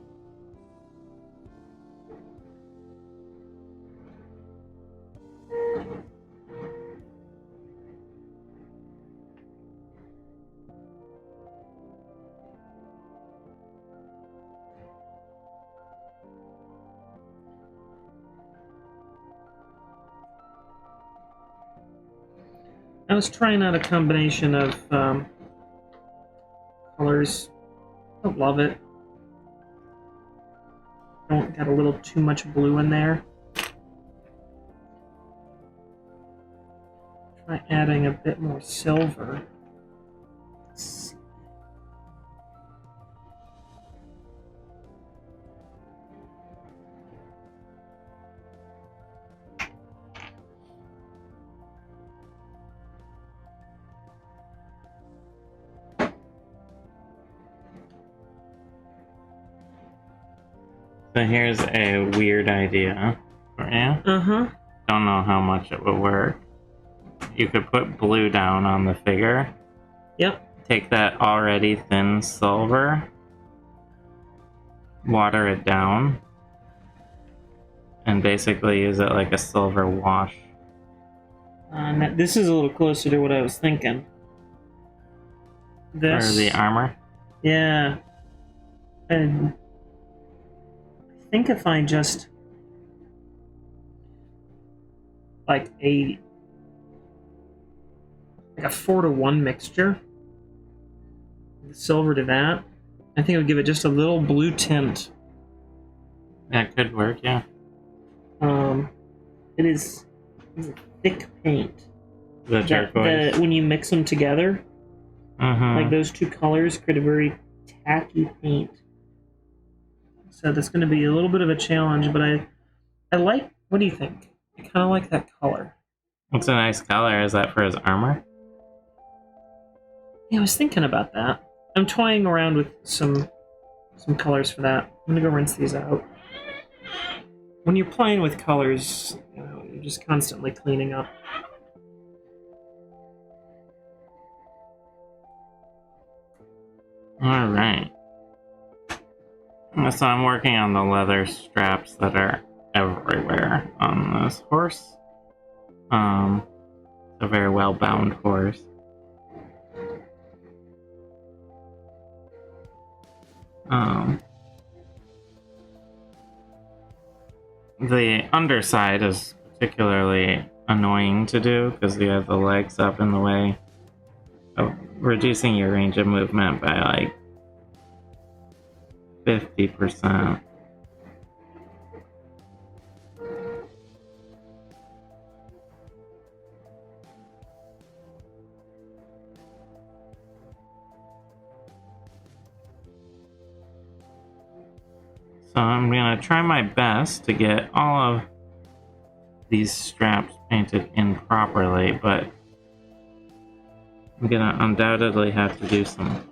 I was trying out a combination of colors. Don't love it. Don't got a little too much blue in there. Try adding a bit more silver. So here's a weird idea for you. Uh-huh. Don't know how much it would work. You could put blue down on the figure. Yep. Take that already thin silver, water it down, and basically use it like a silver wash. This is a little closer to what I was thinking. For the armor? Yeah. And I think if I just like a 4-to-1 mixture, the silver to that, I think it would give it just a little blue tint. That could work, yeah. It's a thick paint. The turquoise. When you mix them together, like those two colors create a very tacky paint. So that's going to be a little bit of a challenge, but I like. What do you think? I kind of like that color. It's a nice color. Is that for his armor? Yeah, I was thinking about that. I'm toying around with some colors for that. I'm gonna go rinse these out. When you're playing with colors, you're just constantly cleaning up. All right. So I'm working on the leather straps that are everywhere on this horse. It's a very well-bound horse. The underside is particularly annoying to do because you have the legs up in the way of reducing your range of movement by like 50%. So I'm gonna try my best to get all of these straps painted in properly, but I'm gonna undoubtedly have to do some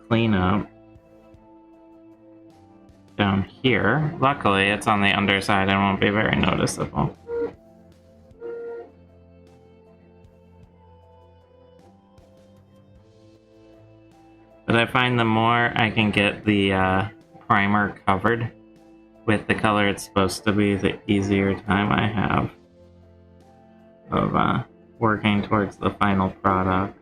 cleanup down here. Luckily, it's on the underside and won't be very noticeable. But I find the more I can get the primer covered with the color it's supposed to be, the easier time I have of working towards the final product.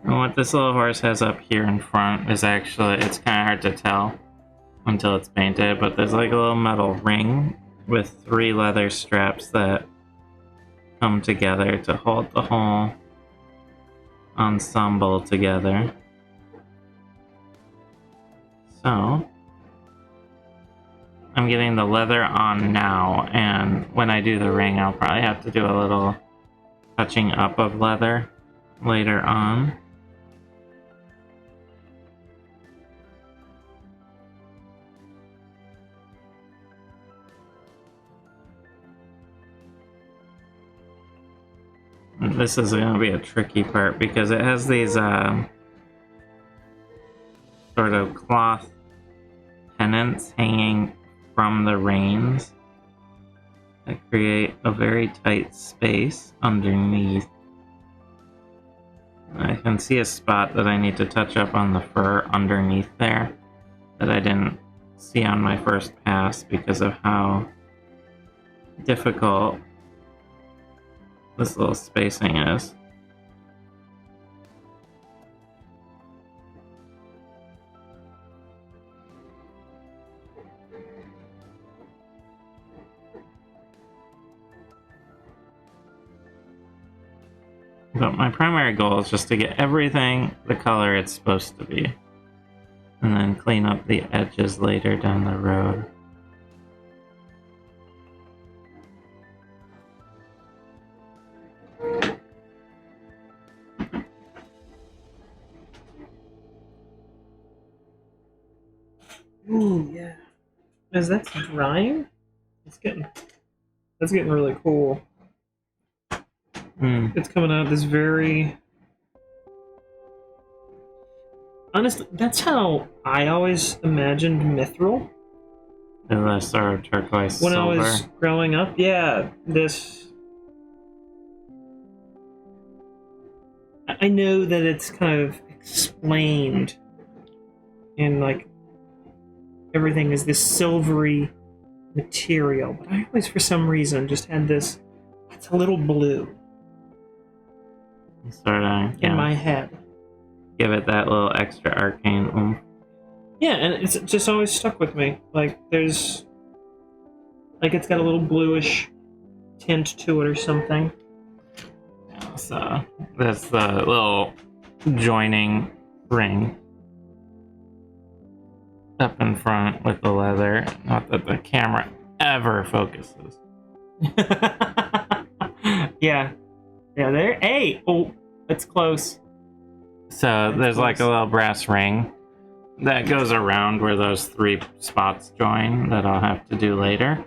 And what this little horse has up here in front is actually, it's kind of hard to tell until it's painted, but there's like a little metal ring with 3 leather straps that come together to hold the whole ensemble together. So, I'm getting the leather on now, and when I do the ring, I'll probably have to do a little touching up of leather later on. This is going to be a tricky part because it has these sort of cloth pennants hanging from the reins that create a very tight space underneath. I can see a spot that I need to touch up on the fur underneath there that I didn't see on my first pass because of how difficult this little spacing is. But my primary goal is just to get everything the color it's supposed to be, and then clean up the edges later down the road. Ooh, yeah. As that's drying, that's getting really cool. It's coming out this very... Honestly, that's how I always imagined mithril. The sort of turquoise When silver. I was growing up, yeah, this... I know that it's kind of explained in, like, everything is this silvery material, but I always, for some reason, just had this... It's a little blue Sort of, yeah. in my head. Give it that little extra arcane oomph. Yeah, and it's just always stuck with me. Like, there's... Like, it's got a little bluish tint to it or something. Yeah, so that's the little joining ring up in front with the leather. Not that the camera ever focuses. Yeah. Yeah, there. Hey! Oh, it's close. So there's like a little brass ring that goes around where those 3 spots join that I'll have to do later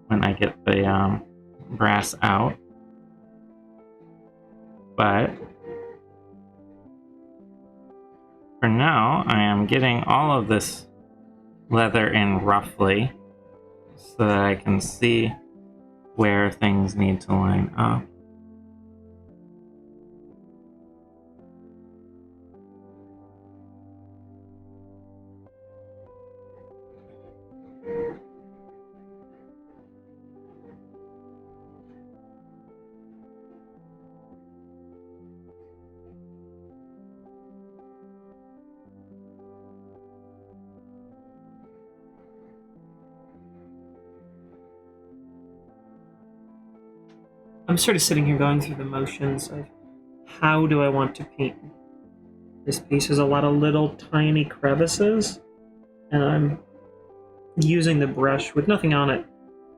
when I get the brass out. But for now, I am getting all of this leather in roughly so that I can see where things need to line up. I'm sort of sitting here going through the motions of how do I want to paint this piece. There's a lot of little tiny crevices, and I'm using the brush with nothing on it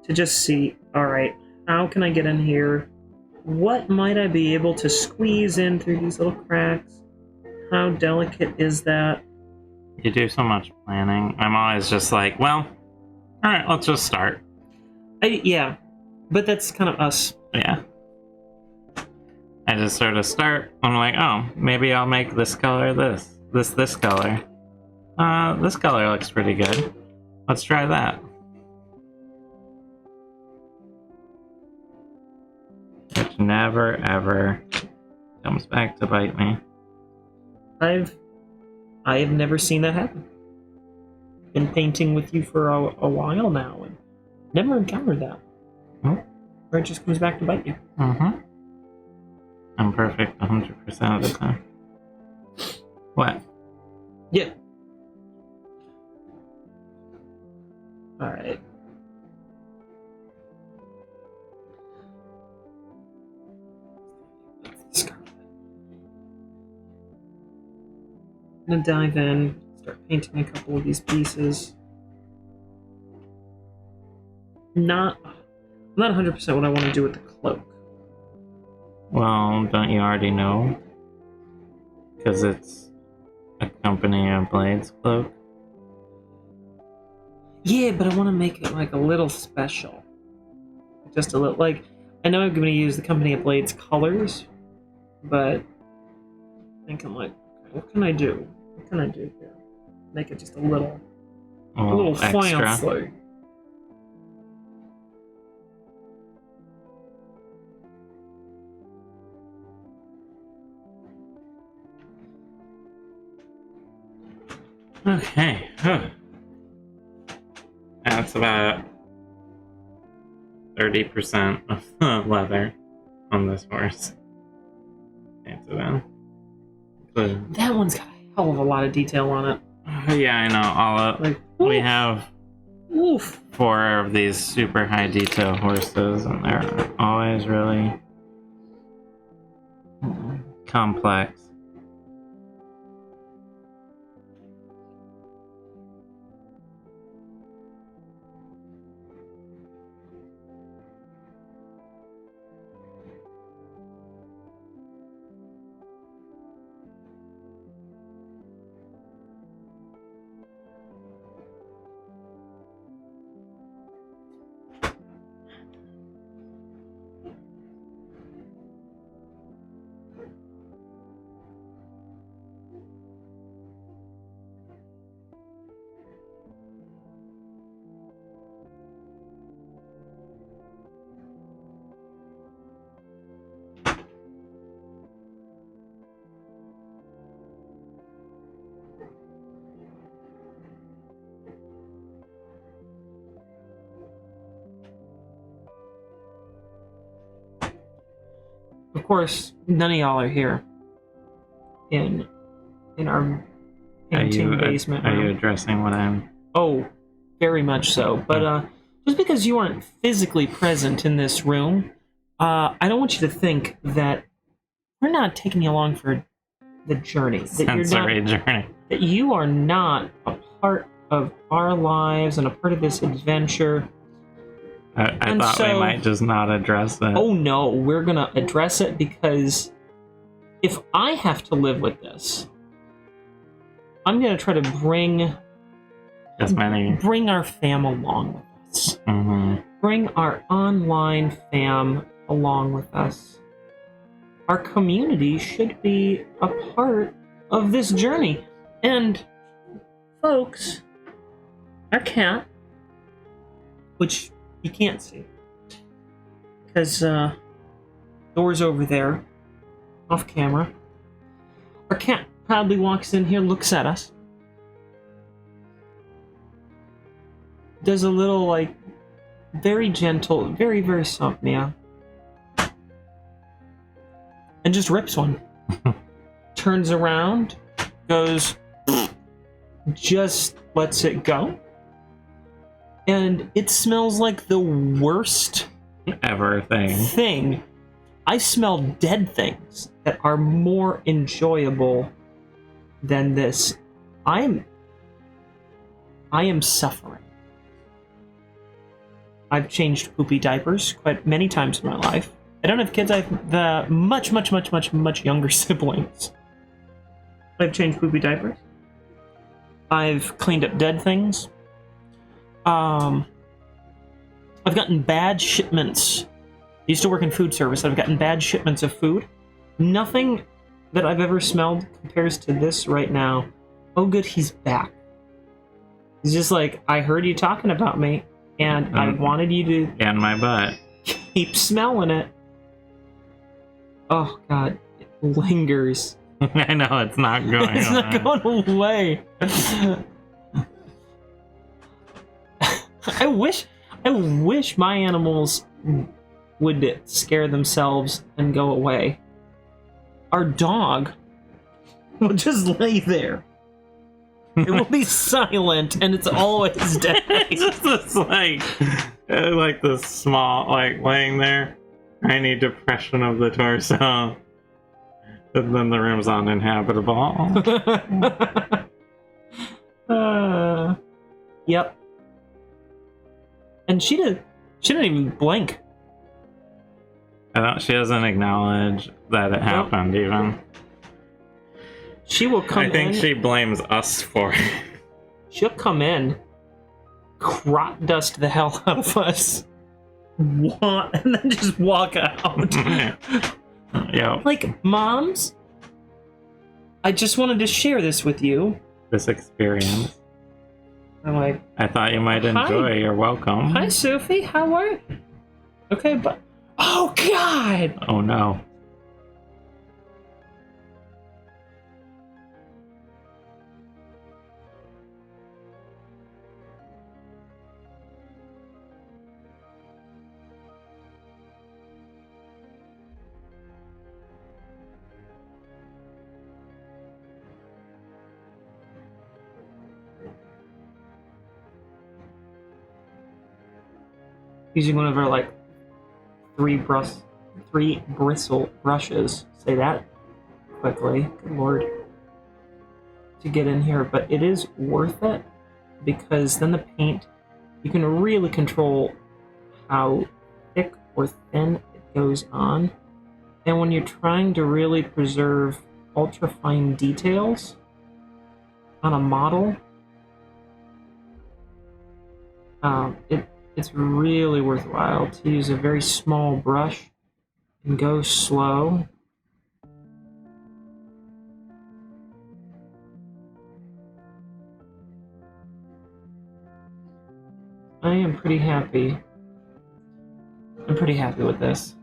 to just see, alright, how can I get in here? What might I be able to squeeze in through these little cracks? How delicate is that? You do so much planning. I'm always just like, well, alright, let's just start. Yeah, but that's kind of us. Yeah. I just sort of start. I'm like, oh, maybe I'll make this color this color. This color looks pretty good. Let's try that. Which never, ever comes back to bite me. I have never seen that happen. Been painting with you for a while now, and never encountered that. Oh. Or it just comes back to bite you. Mm-hmm. I'm perfect 100% of the time. What? Yeah. Alright. I'm gonna dive in, start painting a couple of these pieces. I'm not 100% what I want to do with the cloak. Well, don't you already know? Because it's a Company of Blades cloak. Yeah, but I want to make it like a little special. Just a little, like, I know I'm going to use the Company of Blades colors, but I think I'm like, okay, what can I do? What can I do here? Make it just a little extra. fancy. Okay. That's about 30% of the leather on this horse. Painted in. That one's got a hell of a lot of detail on it. Yeah, I know. Like, we have oof. 4 of these super high detail horses, and they're always really complex. Of course, none of y'all are here in our painting basement. Are you addressing what I'm... Oh, very much so. But just because you aren't physically present in this room, I don't want you to think that we're not taking you along for the journey. Sensory journey. That you are not a part of our lives and a part of this adventure. I thought we might just not address it. Oh no, we're gonna address it, because if I have to live with this, I'm gonna try to bring our fam along with us. Mm-hmm. Bring our online fam along with us. Our community should be a part of this journey. And folks, our cat, which you can't see, because door's over there, off camera. Our cat proudly walks in here, looks at us, does a little, like, very gentle, very, very soft meow, and just rips one. Turns around, goes, just lets it go. And it smells like the worst ever thing. I smell dead things that are more enjoyable than this. I am suffering. I've changed poopy diapers quite many times in my life. I don't have kids. I have the much younger siblings. I've changed poopy diapers. I've cleaned up dead things. I've gotten bad shipments. I used to work in food service. I've gotten bad shipments of food. Nothing that I've ever smelled compares to this right now. Oh, good, he's back. He's just like, I heard you talking about me, and I wanted you to... And my butt. Keep smelling it. Oh, God. It lingers. I know, it's not going It's not going away. I wish my animals would scare themselves and go away. Our dog will just lay there. It will be silent, and it's always dead. It's just like this small, like, laying there, tiny depression of the torso. And then the room's uninhabitable. Yep. And she didn't even blink. She doesn't acknowledge that it happened, even. She will come in. I think she blames us for it. She'll come in, crop dust the hell out of us, and then just walk out. Yeah. Like, moms, I just wanted to share this with you. This experience. I'm like, I thought you might enjoy. Hi. You're welcome. Hi, Sophie. How are you? Okay, but... Oh, God! Oh, no. Using one of our, like, three bristle brushes. Say that quickly. Good lord. To get in here, but it is worth it because then the paint, you can really control how thick or thin it goes on. And when you're trying to really preserve ultra fine details on a model, it's really worthwhile to use a very small brush and go slow. I am pretty happy. I'm pretty happy with this.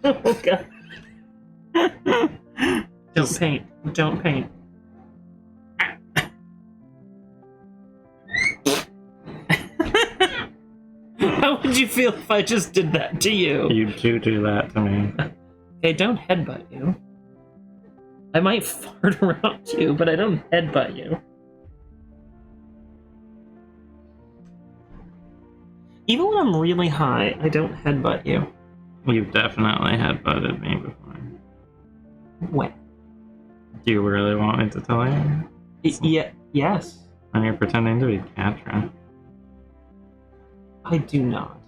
Oh god. Don't paint. Don't paint. How would you feel if I just did that to you? You do that to me. Hey, don't headbutt you. I might fart around you, but I don't headbutt you. Even when I'm really high, I don't headbutt you. You've definitely headbutted me before. When? Do you really want me to tell you? Yeah, yes. And you're pretending to be Catra. I do not.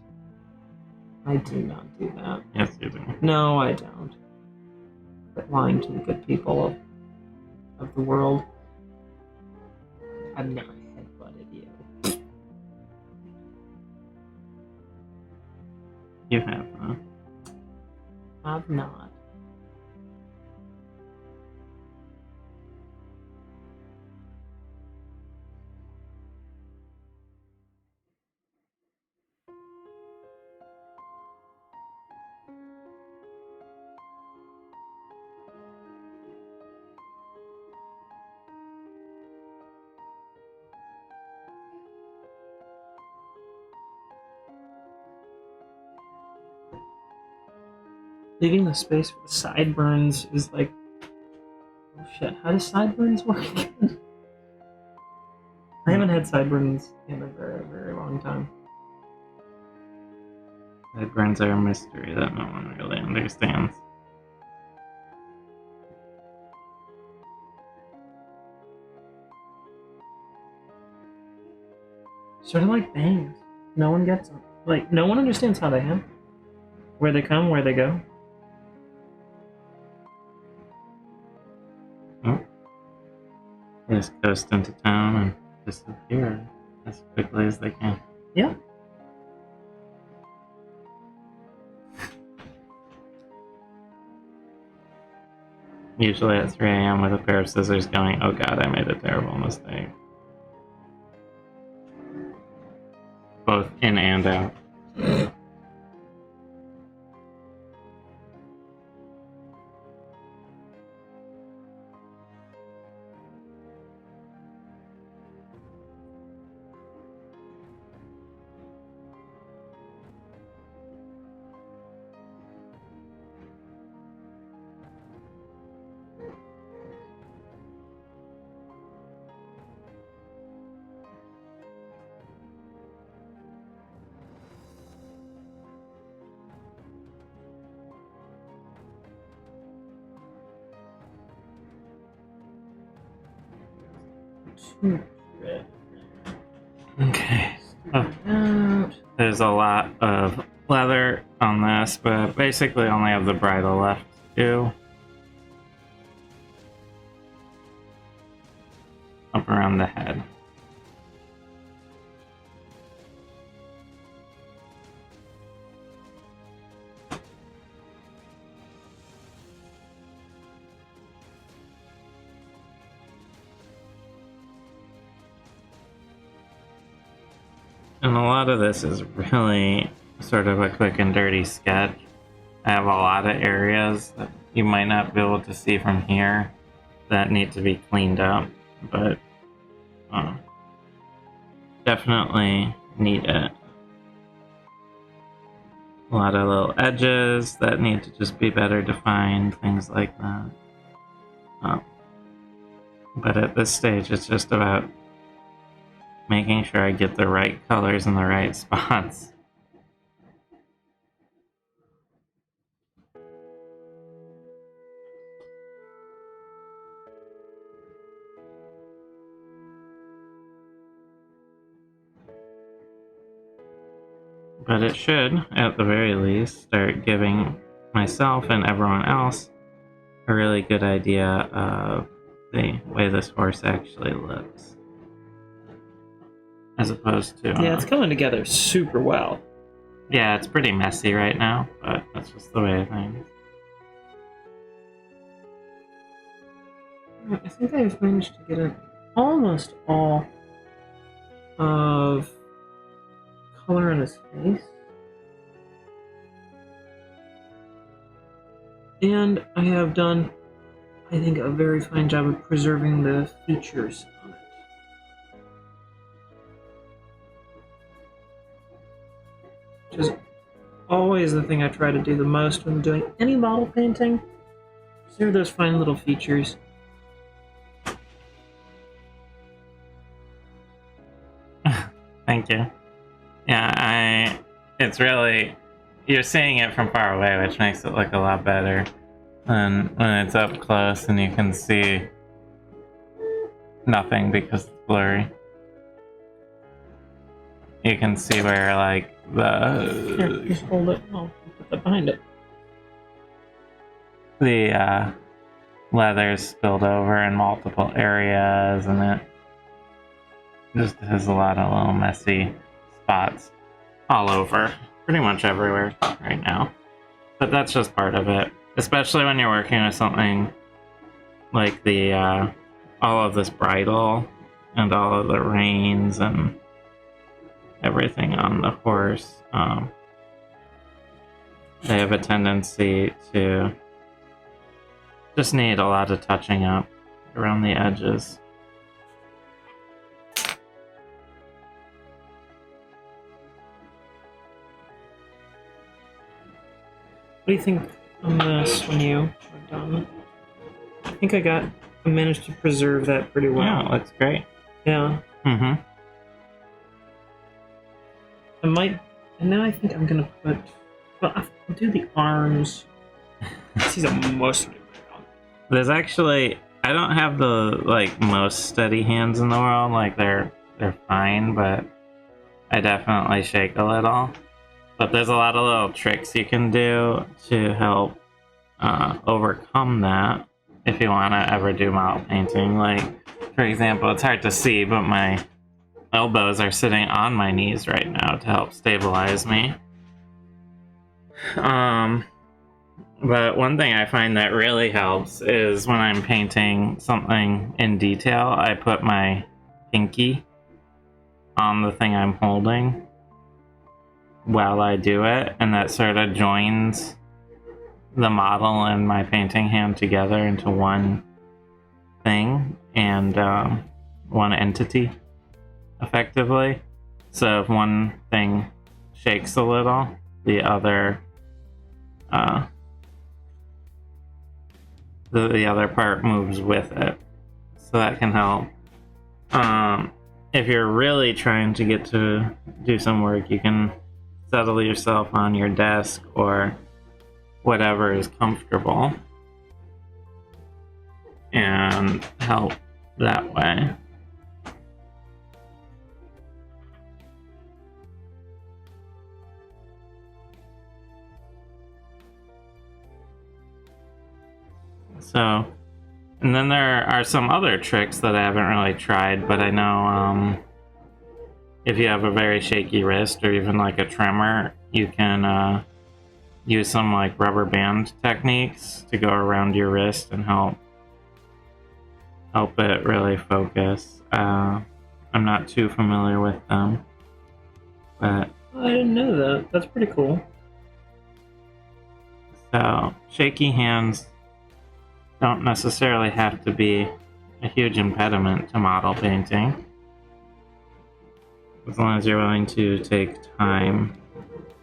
I do not do that. Yes, you do. No, I don't. But lying to the good people of the world. I've never headbutted you. You have, huh? I've not. Leaving the space for the sideburns is like... Oh shit, how do sideburns work again? I haven't had sideburns in a very, very long time. Sideburns are a mystery that no one really understands. Sort of like bangs. No one gets them. Like, no one understands how they happen. Where they come, where they go. Oh. They just coast into town and disappear as quickly as they can. Yeah. Usually at 3 a.m. with a pair of scissors going, oh god, I made a terrible mistake. Both in and out. too red. Okay. Oh, Out. there's a lot of leather on this, but basically only have the bridle left to do. Up around the head. And a lot of this is really sort of a quick and dirty sketch. I have a lot of areas that you might not be able to see from here that need to be cleaned up, but definitely need it. A lot of little edges that need to just be better defined, things like that. But at this stage, it's just about making sure I get the right colors in the right spots. But it should, at the very least, start giving myself and everyone else a really good idea of the way this horse actually looks. As opposed to... Yeah, it's coming together super well. Yeah, it's pretty messy right now, but that's just the way of things. I think I've managed to get it almost all of color on his face. And I have done, I think, a very fine job of preserving the features on it. Which is always the thing I try to do the most when doing any model painting. Preserve those fine little features. Thank you. Yeah, it's really, you're seeing it from far away, which makes it look a lot better than when it's up close and you can see nothing because it's blurry. You can see where, like, Here, just hold it. I'll put that behind it. the leather's spilled over in multiple areas, and it just has a lot of little messy spots all over, pretty much everywhere right now. But that's just part of it, especially when you're working with something like the all of this bridle and all of the reins and everything on the horse. They have a tendency to just need a lot of touching up around the edges. What do you think on this when you are done? I think I managed to preserve that pretty well. Yeah, it looks great. Yeah. Mm-hmm. And then I think I'm gonna put, well, I'll do the arms. These are mostly right on. There's actually, I don't have the most steady hands in the world. Like they're fine, but I definitely shake a little. But there's a lot of little tricks you can do to help overcome that if you want to ever do model painting. Like, for example, it's hard to see, but my elbows are sitting on my knees right now to help stabilize me. But one thing I find that really helps is when I'm painting something in detail, I put my pinky on the thing I'm holding while I do it, and that sort of joins the model and my painting hand together into one thing and one entity, effectively. So if one thing shakes a little, the other the other part moves with it. So that can help. If you're really trying to get to do some work, you can settle yourself on your desk or whatever is comfortable and help that way. So, and then there are some other tricks that I haven't really tried, but I know if you have a very shaky wrist or even like a tremor, you can use some like rubber band techniques to go around your wrist and help it really focus. I'm not too familiar with them, but I didn't know that. That's pretty cool. so shaky hands don't necessarily have to be a huge impediment to model painting, as long as you're willing to take time.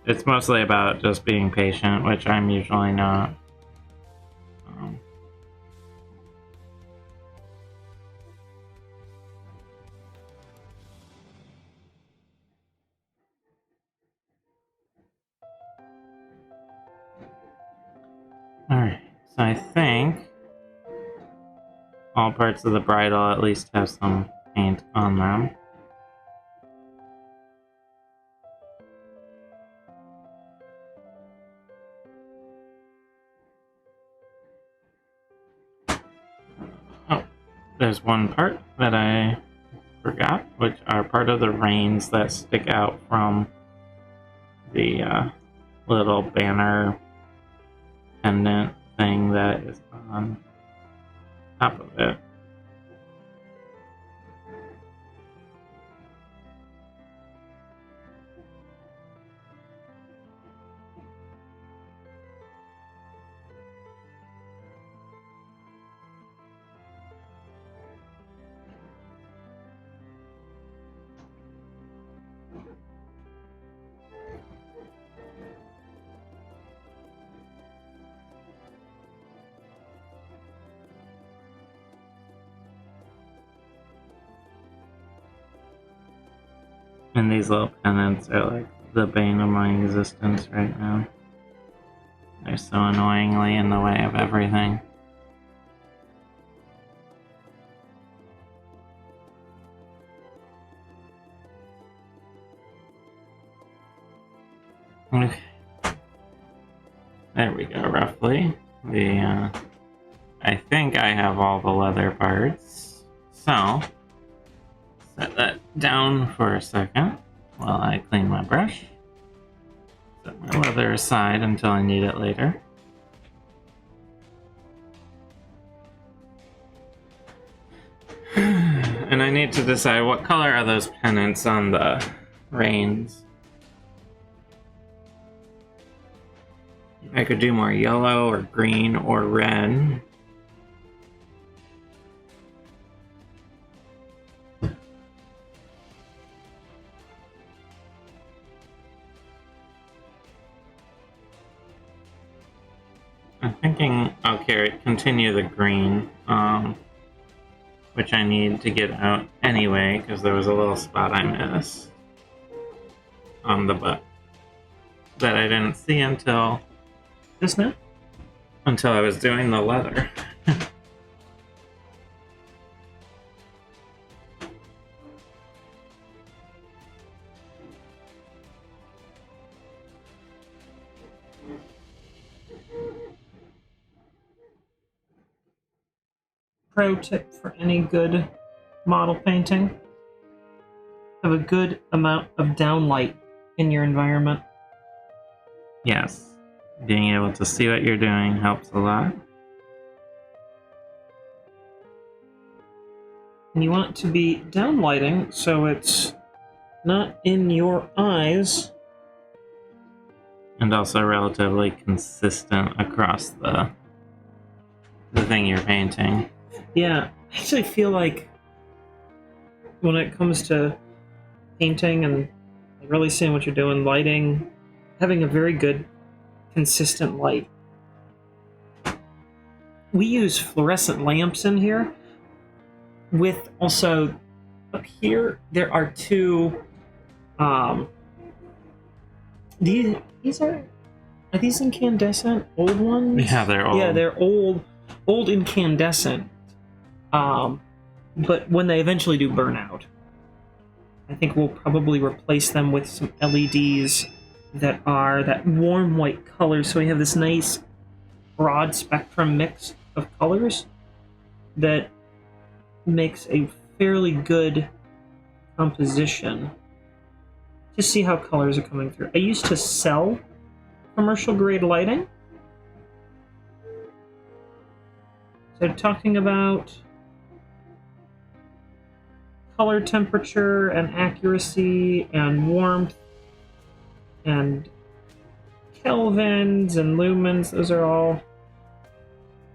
It's mostly about just being patient, which I'm usually not. Alright, so I think all parts of the bridle at least have some paint on them. Oh, there's one part that I forgot, which are part of the reins that stick out from the little banner pendant thing that is on top of it. And these little pennants are like the bane of my existence right now. They're so annoyingly in the way of everything. Okay. There we go, roughly. I think I have all the leather parts. So, set that down for a second while I clean my brush. Set my leather aside until I need it later. And I need to decide what color are those pennants on the reins. I could do more yellow or green or red. I'm thinking I'll continue the green, which I need to get out anyway because there was a little spot I missed on the butt that I didn't see until Just now? Until I was doing the leather. Pro tip for any good model painting: have a good amount of downlight in your environment. Yes. Being able to see what you're doing helps a lot. And you want it to be downlighting so it's not in your eyes. And also relatively consistent across the thing you're painting. Yeah, I actually feel like when it comes to painting and really seeing what you're doing, lighting, having a very good consistent light. We use fluorescent lamps in here, with also up here there are two these are these incandescent old ones? Yeah, they're old. Yeah, they're old incandescent. But when they eventually do burn out, I think we'll probably replace them with some LEDs that are that warm white color, so we have this nice broad spectrum mix of colors that makes a fairly good composition to see how colors are coming through. I used to sell commercial grade lighting. So talking about color temperature and accuracy and warmth and kelvins and lumens, those are all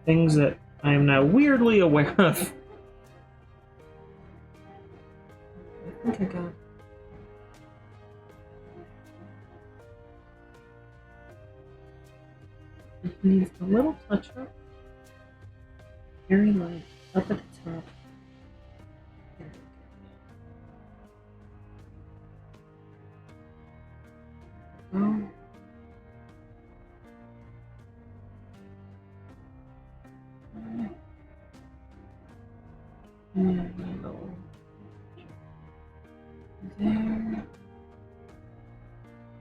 things that I am now weirdly aware of. I think I got... It needs a little touch up. Very light, up at the top. There we go. There.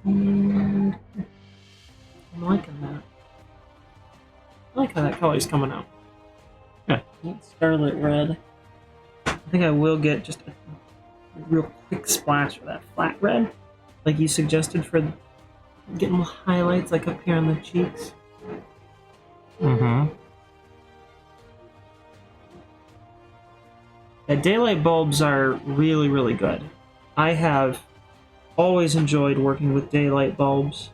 And I'm liking that. I like how that color's coming out. Yeah. Scarlet red. I think I will get just a real quick splash of that flat red, like you suggested for getting highlights like up here on the cheeks. Mm-hmm. Yeah, daylight bulbs are really, really good. I have always enjoyed working with daylight bulbs.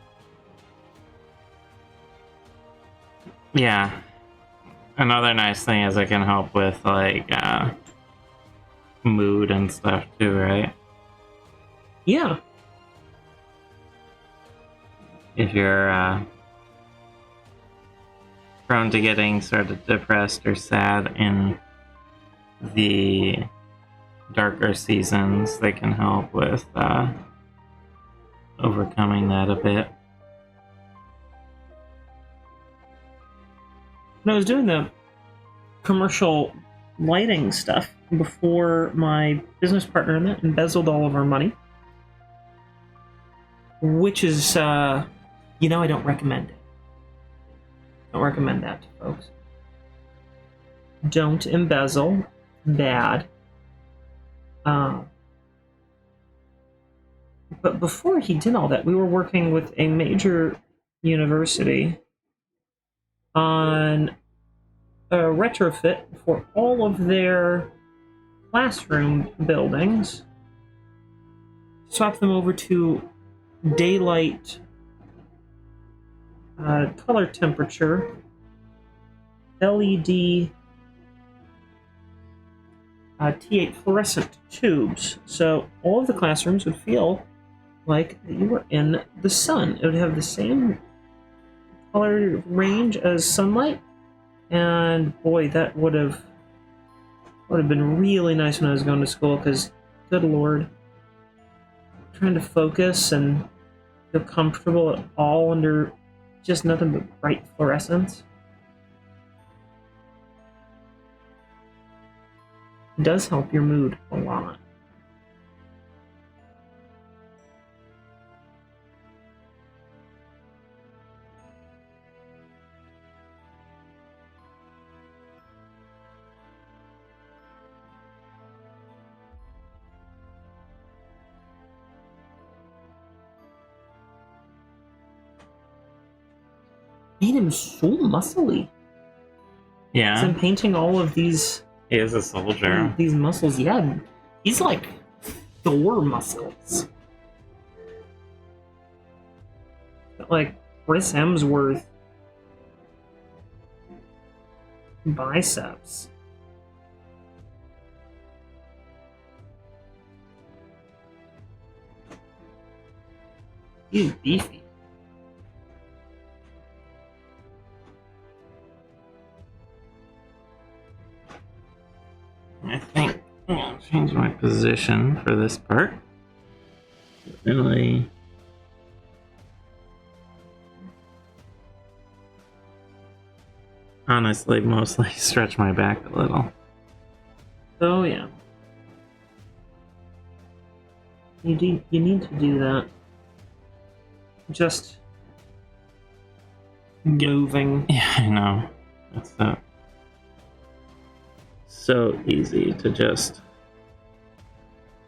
Yeah. Another nice thing is it can help with, like, mood and stuff, too, right? Yeah. If you're, prone to getting sort of depressed or sad in the darker seasons, they can help with, overcoming that a bit. When I was doing the commercial lighting stuff before my business partner in that embezzled all of our money, which is, I don't recommend it. Don't recommend that to folks. Don't embezzle. Bad. But before he did all that, we were working with a major university on a retrofit for all of their classroom buildings. Swap them over to daylight color temperature LED T8 fluorescent tubes. So all of the classrooms would feel like you were in the sun. It would have the same color range as sunlight, and boy, that would have been really nice when I was going to school, because good lord, trying to focus and feel comfortable at all under just nothing but bright fluorescence. It does help your mood a lot. Made him so muscly. Yeah. So I'm painting all of these. He is a soldier. These muscles, yeah. He's like Thor muscles. Like Chris Hemsworth biceps. He's beefy. I think I'll change my position for this part. Really. Honestly, mostly stretch my back a little. Oh yeah. You need to do that. Just moving. Yeah, I know. That's so easy to just...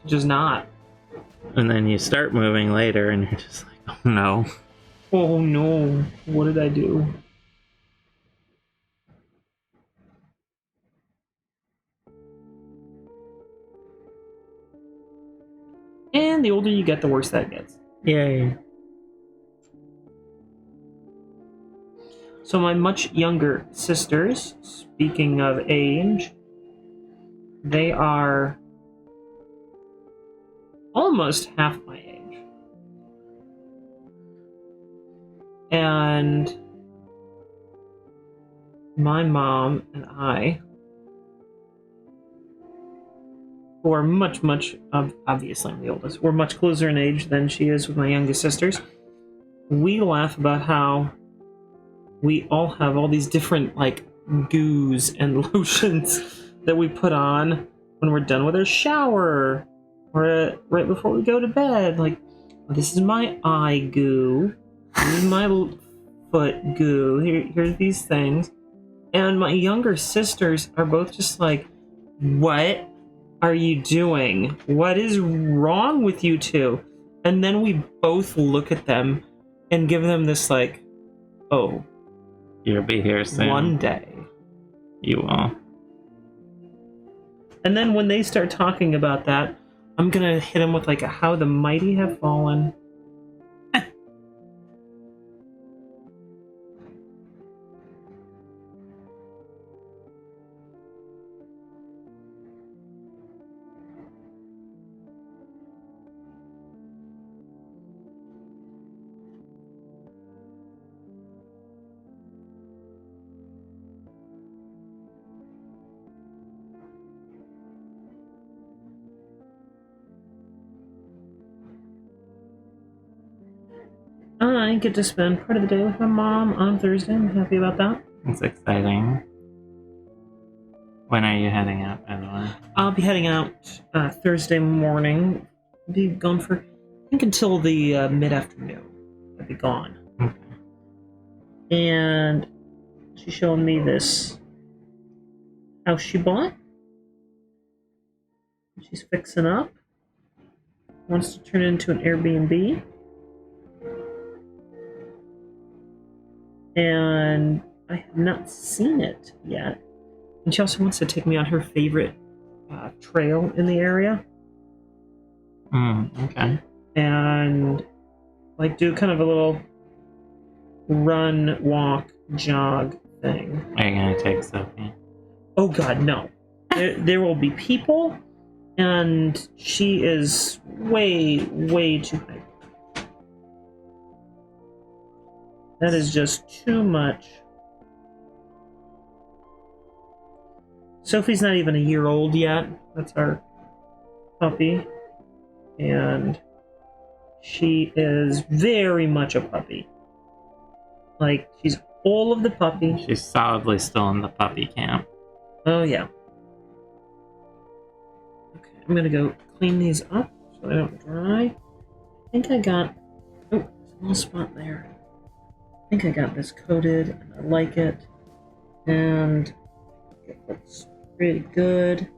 Just not. And then you start moving later and you're just like, oh no. Oh no, what did I do? And the older you get, the worse that gets. Yay. So my much younger sisters, speaking of age, they are almost half my age. And my mom and I, who are much, obviously I'm the oldest, we're much closer in age than she is with my youngest sisters. We laugh about how we all have all these different, like, goos and lotions that we put on when we're done with our shower or right before we go to bed. Like, this is my eye goo. This is my foot goo. Here's these things. And my younger sisters are both just like, what are you doing? What is wrong with you two? And then we both look at them and give them this, like, oh, You'll be here soon. one day. You will. And then when they start talking about that, I'm gonna hit them with, like, a how the mighty have fallen. I get to spend part of the day with my mom on Thursday. I'm happy about that. It's exciting. When are you heading out, by the way? I'll be heading out Thursday morning. I'll be gone for, I think, until the mid-afternoon. I'll be gone. Okay. And she's showing me this house she bought. She's fixing up. Wants to turn it into an Airbnb. And I have not seen it yet. And she also wants to take me on her favorite trail in the area. Okay. And, like, do kind of a little run, walk, jog thing. Are you gonna take Sophie? Oh god, no. There will be people, and she is way too hyper. That is just too much. Sophie's not even a year old yet. That's our puppy. And she is very much a puppy. Like, she's all of the puppy. She's solidly still in the puppy camp. Oh, yeah. Okay, I'm gonna go clean these up so they don't dry. I think I got... Oh, there's a little spot there. I think I got this coated, and I like it. And it looks pretty good.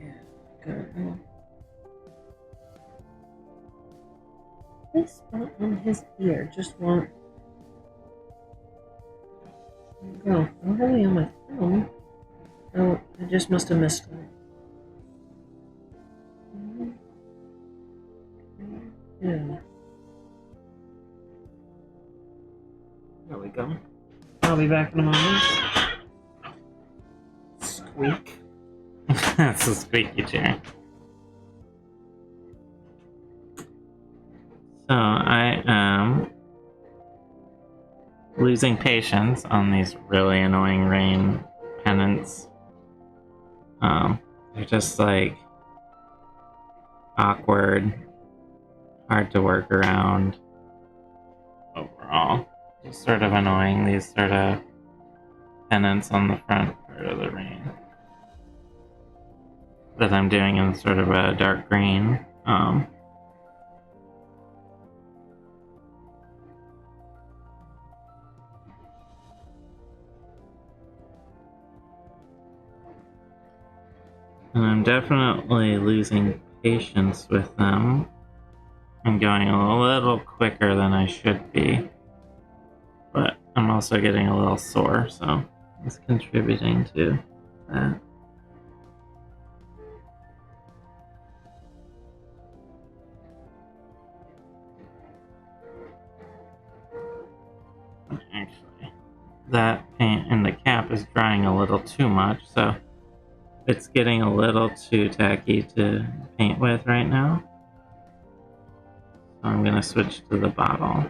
Yeah, good. This spot on his ear just won't... There we go. I'm really on my phone. Oh, I just must have missed it. Yeah. There we go. I'll be back in a moment. Squeak. That's a squeaky chair. So I am losing patience on these really annoying rain pennants. They're just like awkward, hard to work around overall. Just sort of annoying, these sort of pennants on the front part of the rain that I'm doing in sort of a dark green. And I'm definitely losing patience with them. I'm going a little quicker than I should be. But I'm also getting a little sore, so it's contributing to that. Actually, that paint in the cap is drying a little too much, so it's getting a little too tacky to paint with right now. So I'm going to switch to the bottle.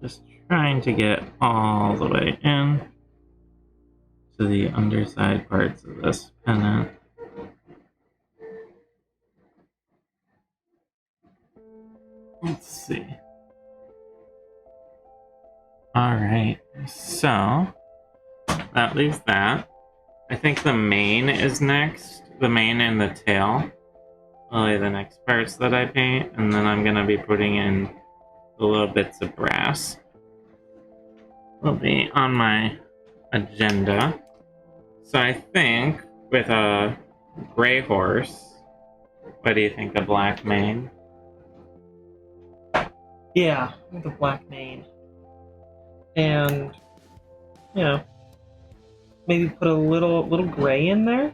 Just trying to get all the way in to the underside parts of this pennant. Let's see. Alright, so that leaves that. I think the mane is next. The mane and the tail. Really the next parts that I paint, and then I'm gonna be putting in the little bits of brass. Will be on my agenda. So I think with a gray horse, what do you think, the black mane? Yeah, with the black mane. And, you know, maybe put a little gray in there.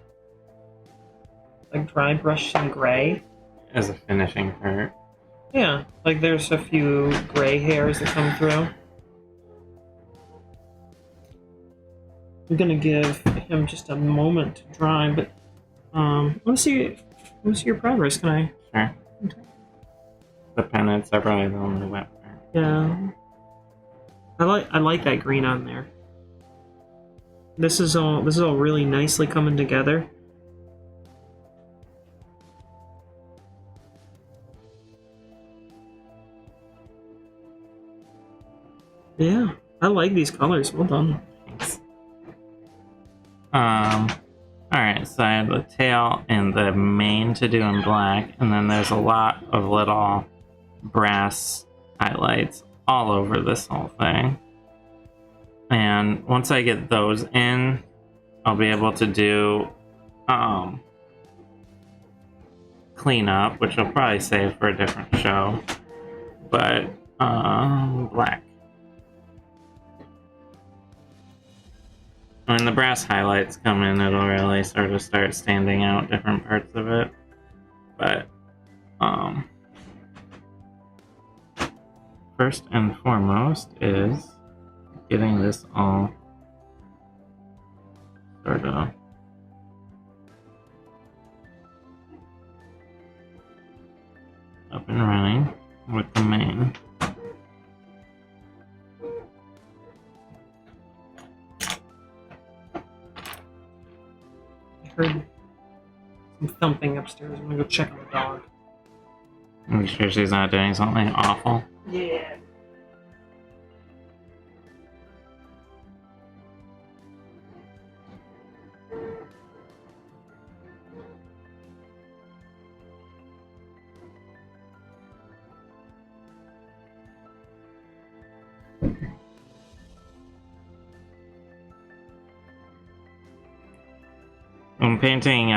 Like dry brush some gray. As a finishing part. Yeah, like there's a few gray hairs that come through. I'm gonna give him just a moment to dry, but let me see your progress. Can I? Sure. The pennants are probably the only wet part. Yeah. I like that green on there. This is all really nicely coming together. Yeah, I like these colors. Well done. Thanks. Alright, so I have the tail and the mane to do in black, and then there's a lot of little brass highlights all over this whole thing. And once I get those in, I'll be able to do cleanup, which I'll probably save for a different show. But black. When the brass highlights come in, it'll really sort of start standing out different parts of it. But first and foremost is getting this all sort of up and running with the mane. I heard some thumping upstairs. I'm gonna go check on the dog. Make sure she's not doing something awful. Yeah. When painting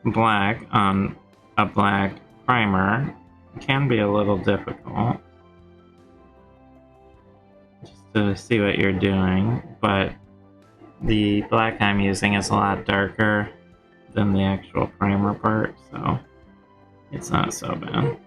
black on a black primer, it can be a little difficult just to see what you're doing, but the black I'm using is a lot darker than the actual primer part, so it's not so bad.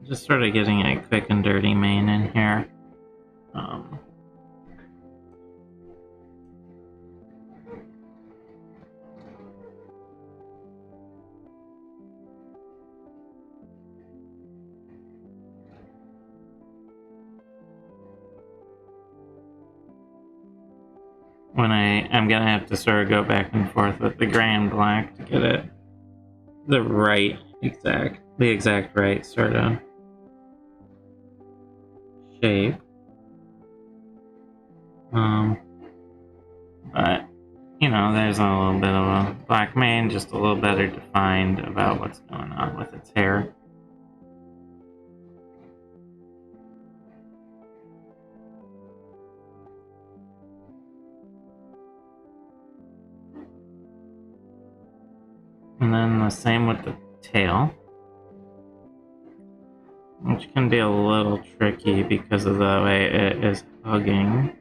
Just sort of getting a quick and dirty mane in here. When I'm gonna have to sort of go back and forth with the gray and black to get it the exact right sort of shape. But you know, there's a little bit of a black mane, just a little better defined about what's going on with its hair. And then the same with the tail, which can be a little tricky because of the way it is hugging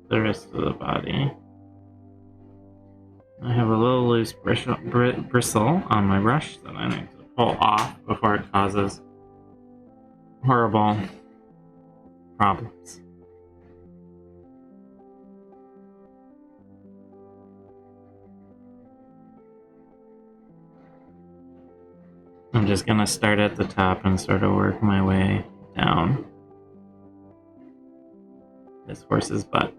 the rest of the body. I have a little loose bristle on my brush that I need to pull off before it causes horrible problems. I'm just gonna start at the top and sort of work my way down this horse's butt.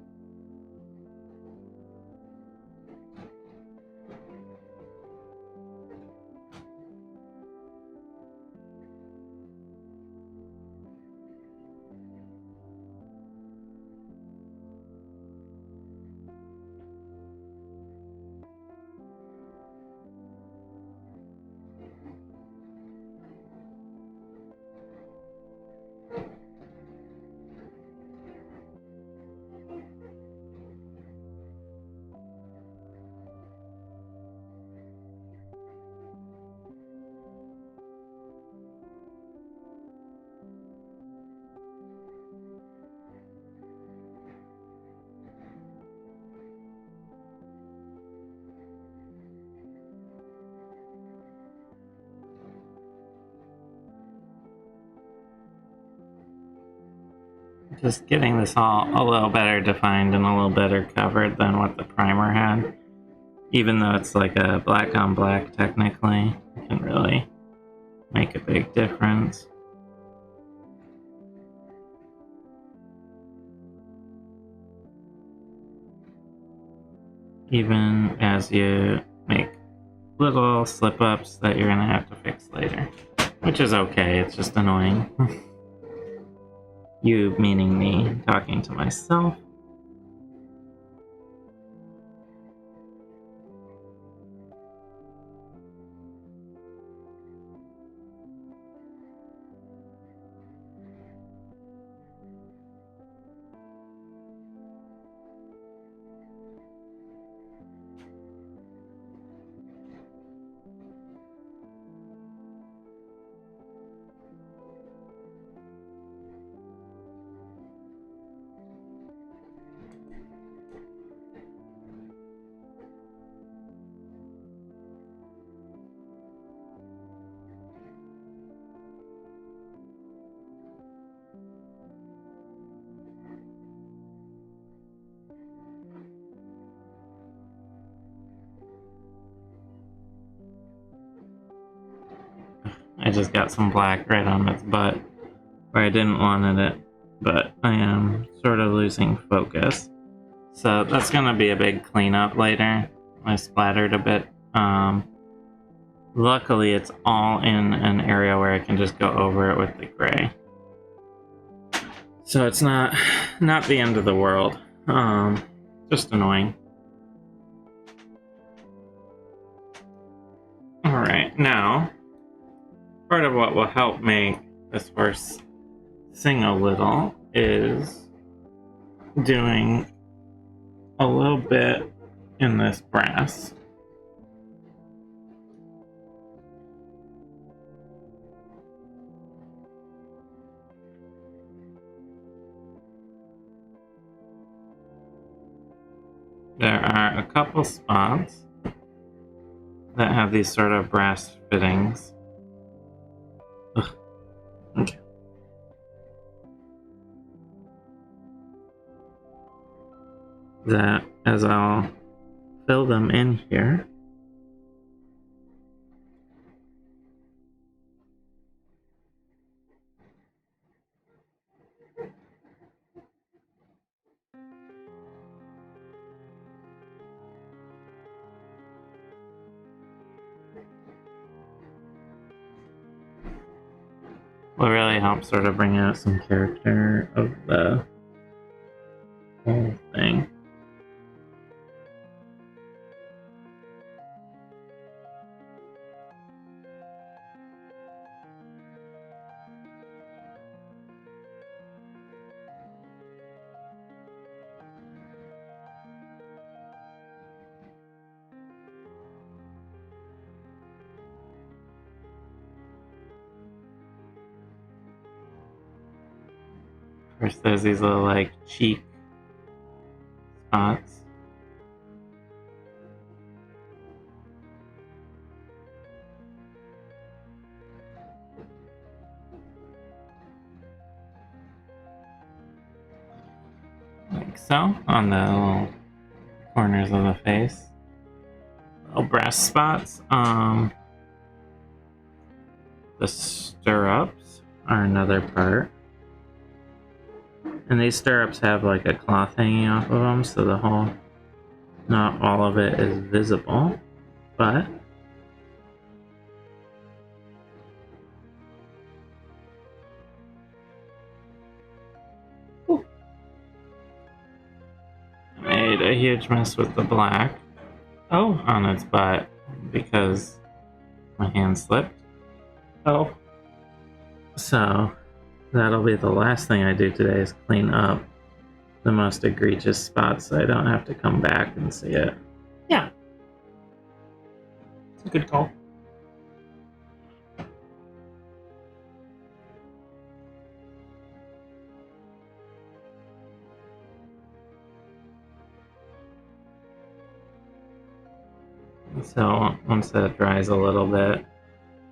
Just getting this all a little better defined and a little better covered than what the primer had. Even though it's like a black on black technically, it can really make a big difference. Even as you make little slip-ups that you're gonna have to fix later. Which is okay, it's just annoying. You meaning me, talking to myself. I just got some black right on its butt where I didn't want it, but I am sort of losing focus. So that's gonna be a big cleanup later. I splattered a bit. Luckily it's all in an area where I can just go over it with the gray. So it's not the end of the world. Just annoying. Alright, now part of what will help make this horse sing a little is doing a little bit in this brass. There are a couple spots that have these sort of brass fittings. Ugh, Okay. That, as I'll fill them in here. Will really help sort of bring out some character of the whole thing. Of course, there's these little like cheek spots. Like so, on the little corners of the face. Little breast spots. The stirrups are another part. And these stirrups have like a cloth hanging off of them, so the whole, not all of it is visible, but I made a huge mess with the black on its butt because my hand slipped. Oh. So that'll be the last thing I do today is clean up the most egregious spots so I don't have to come back and see it. Yeah. It's a good call. So once that dries a little bit,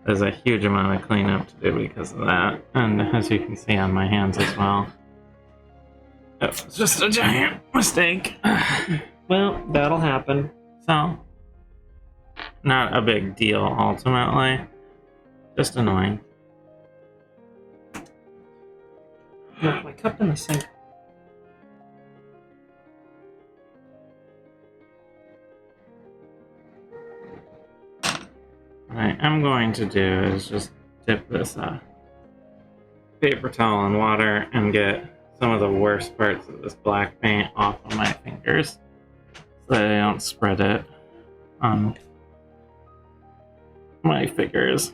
there's a huge amount of cleanup to do because of that. And as you can see on my hands as well. It's just a giant mistake. Well, that'll happen. So, not a big deal ultimately. Just annoying. Knock my cup in the sink. What I'm going to do is just dip this paper towel in water and get some of the worst parts of this black paint off of my fingers so that I don't spread it on my fingers.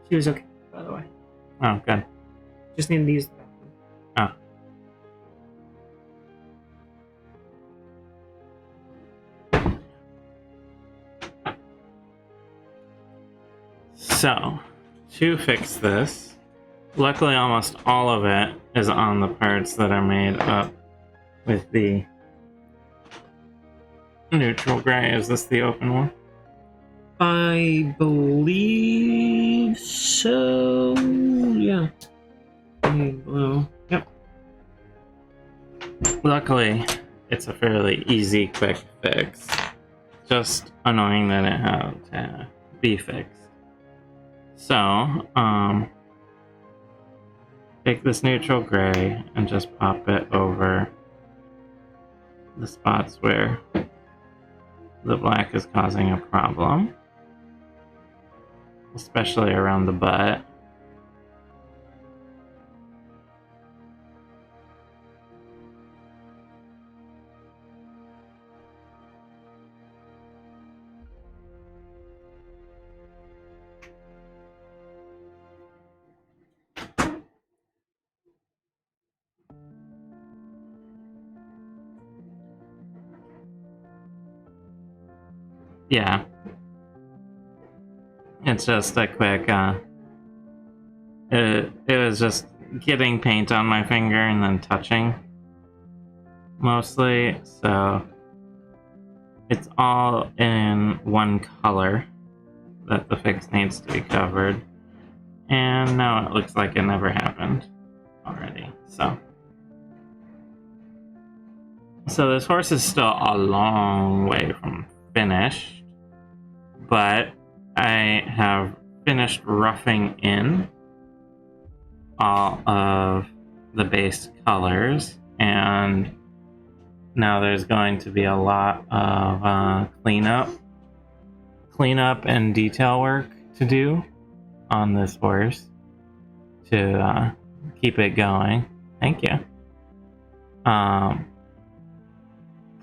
She was okay, by the way. Oh, good. Just need to use the bathroom. So, to fix this, luckily almost all of it is on the parts that are made up with the neutral gray. Is this the open one? I believe so. Yeah. Blue. Yep. Luckily, it's a fairly easy, quick fix. Just annoying that it had to be fixed. So, take this neutral gray and just pop it over the spots where the black is causing a problem, especially around the butt. Yeah. It's just a quick, it was just getting paint on my finger and then touching, mostly, so it's all in one color that the fix needs to be covered, And now it looks like it never happened already. So this horse is still a long way from finished, but I have finished roughing in all of the base colors, and now there's going to be a lot of cleanup and detail work to do on this horse to keep it going. Thank you.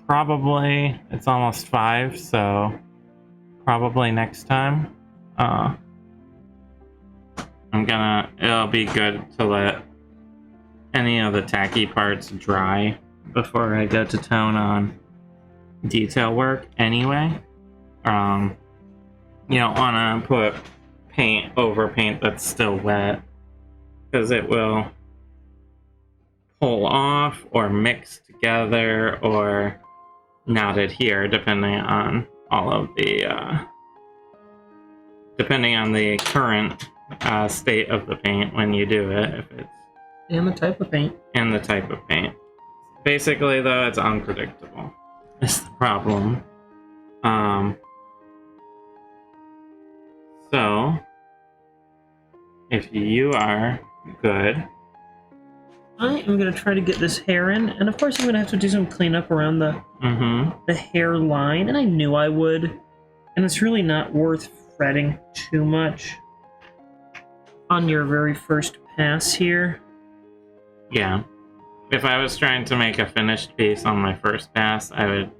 Probably it's almost 5, so probably next time it'll be good to let any of the tacky parts dry before I go to town on detail work anyway. You don't want to put paint over paint that's still wet, because it will pull off or mix together or not adhere depending on all of the depending on the current state of the paint when you do it, if it's And the type of paint. and the type of paint. Basically, though, it's unpredictable. That's the problem. So if you are good, I am going to try to get this hair in, and of course I'm going to have to do some cleanup around the hairline, and I knew I would, and it's really not worth fretting too much on your very first pass here. yeah. If I was trying to make a finished piece on my first pass, I would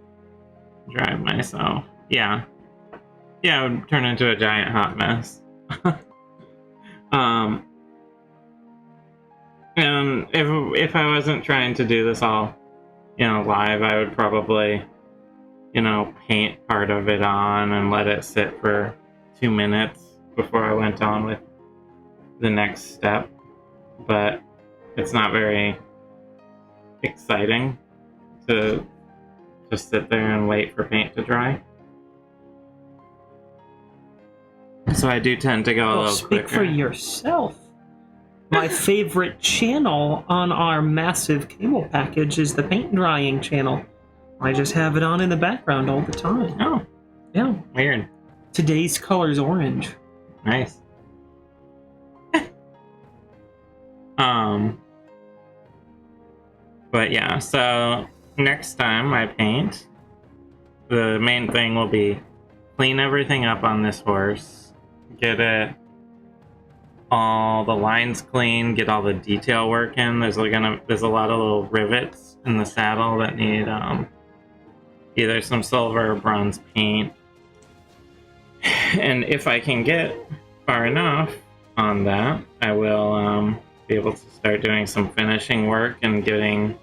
drive myself. Yeah. Yeah, it would turn into a giant hot mess. And if I wasn't trying to do this all, live, I would probably, paint part of it on and let it sit for 2 minutes before I went on with the next step. But it's not very exciting to just sit there and wait for paint to dry. So I do tend to go a little quicker. Speak for yourself. My favorite channel on our massive cable package is the paint drying channel. I just have it on in the background all the time. Oh. Yeah. Weird. Today's color's orange. Nice. But yeah, so next time I paint, the main thing will be clean everything up on this horse, get it all the lines clean, get all the detail work in. There's a lot of little rivets in the saddle that need either some silver or bronze paint. And if I can get far enough on that, I will be able to start doing some finishing work and getting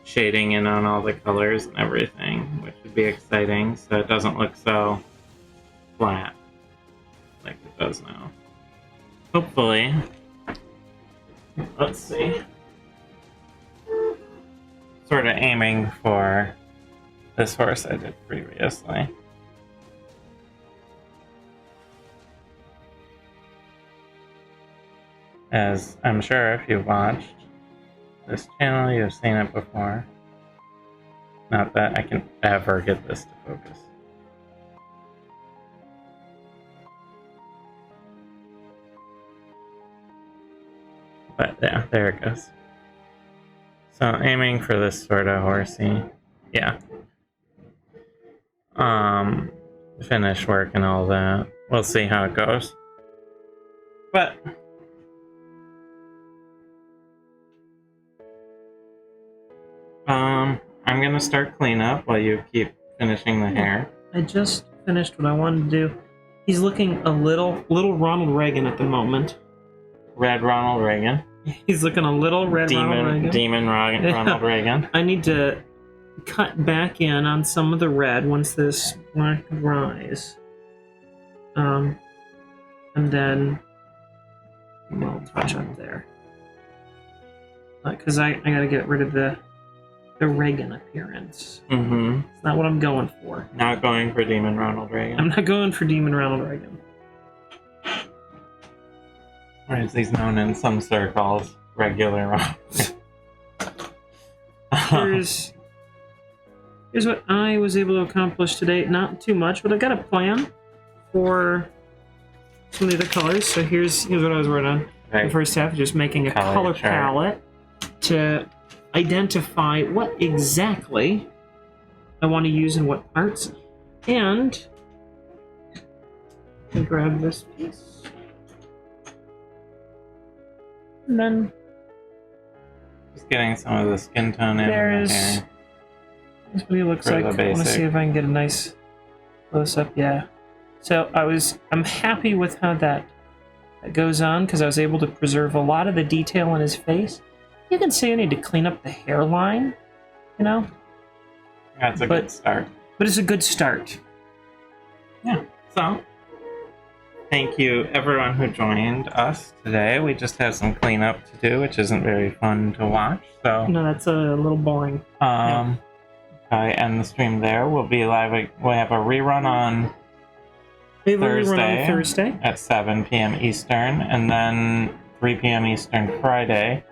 shading in on all the colors and everything, which would be exciting, so it doesn't look so flat like it does now. Hopefully. Let's see. Sort of aiming for this horse I did previously. As I'm sure if you've watched this channel, you've seen it before. Not that I can ever get this to focus. But yeah, there it goes. So aiming for this sort of horsey. Yeah. Finish work and all that. We'll see how it goes. But I'm gonna start cleanup while you keep finishing the hair. I just finished what I wanted to do. He's looking a little Ronald Reagan at the moment. Red Ronald Reagan. He's looking a little Ronald Reagan. Demon Ronald Reagan. I need to cut back in on some of the red once this black dries. And then we'll touch up there. Because I gotta get rid of the Reagan appearance. Mm-hmm. It's not what I'm going for. Not going for Demon Ronald Reagan. I'm not going for Demon Ronald Reagan. Or as he's known in some circles, regular Rob. Here's what I was able to accomplish today. Not too much, but I've got a plan for some of the other colors. So here's what I was working on. Right. The first half, just making a color chart. palette to identify what exactly I want to use in what parts. And I grab this piece. And then Just getting some of the skin tone in there's the hair. that's what he looks For like. the I want to basic. see if I can get a nice close up. Yeah. So I'm happy with how that goes on because I was able to preserve a lot of the detail in his face. You can see I need to clean up the hairline, you know, That's a good start. but it's a good start. Yeah. So, thank you everyone who joined us today. We just have some cleanup to do, which isn't very fun to watch. So, No, that's a little boring. I end the stream there. We'll be live. We'll have a rerun on We have a rerun Thursday. on Thursday. At 7 p.m. Eastern, and then 3 p.m. Eastern Friday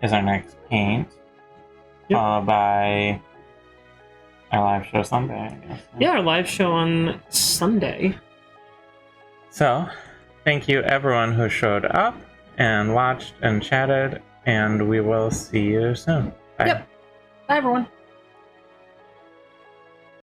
is our next paint, Yep. followed by our live show Sunday, I guess. Yeah, our live show on Sunday. So, thank you everyone who showed up and watched and chatted, and we will see you soon. Bye. Yep. Bye, everyone.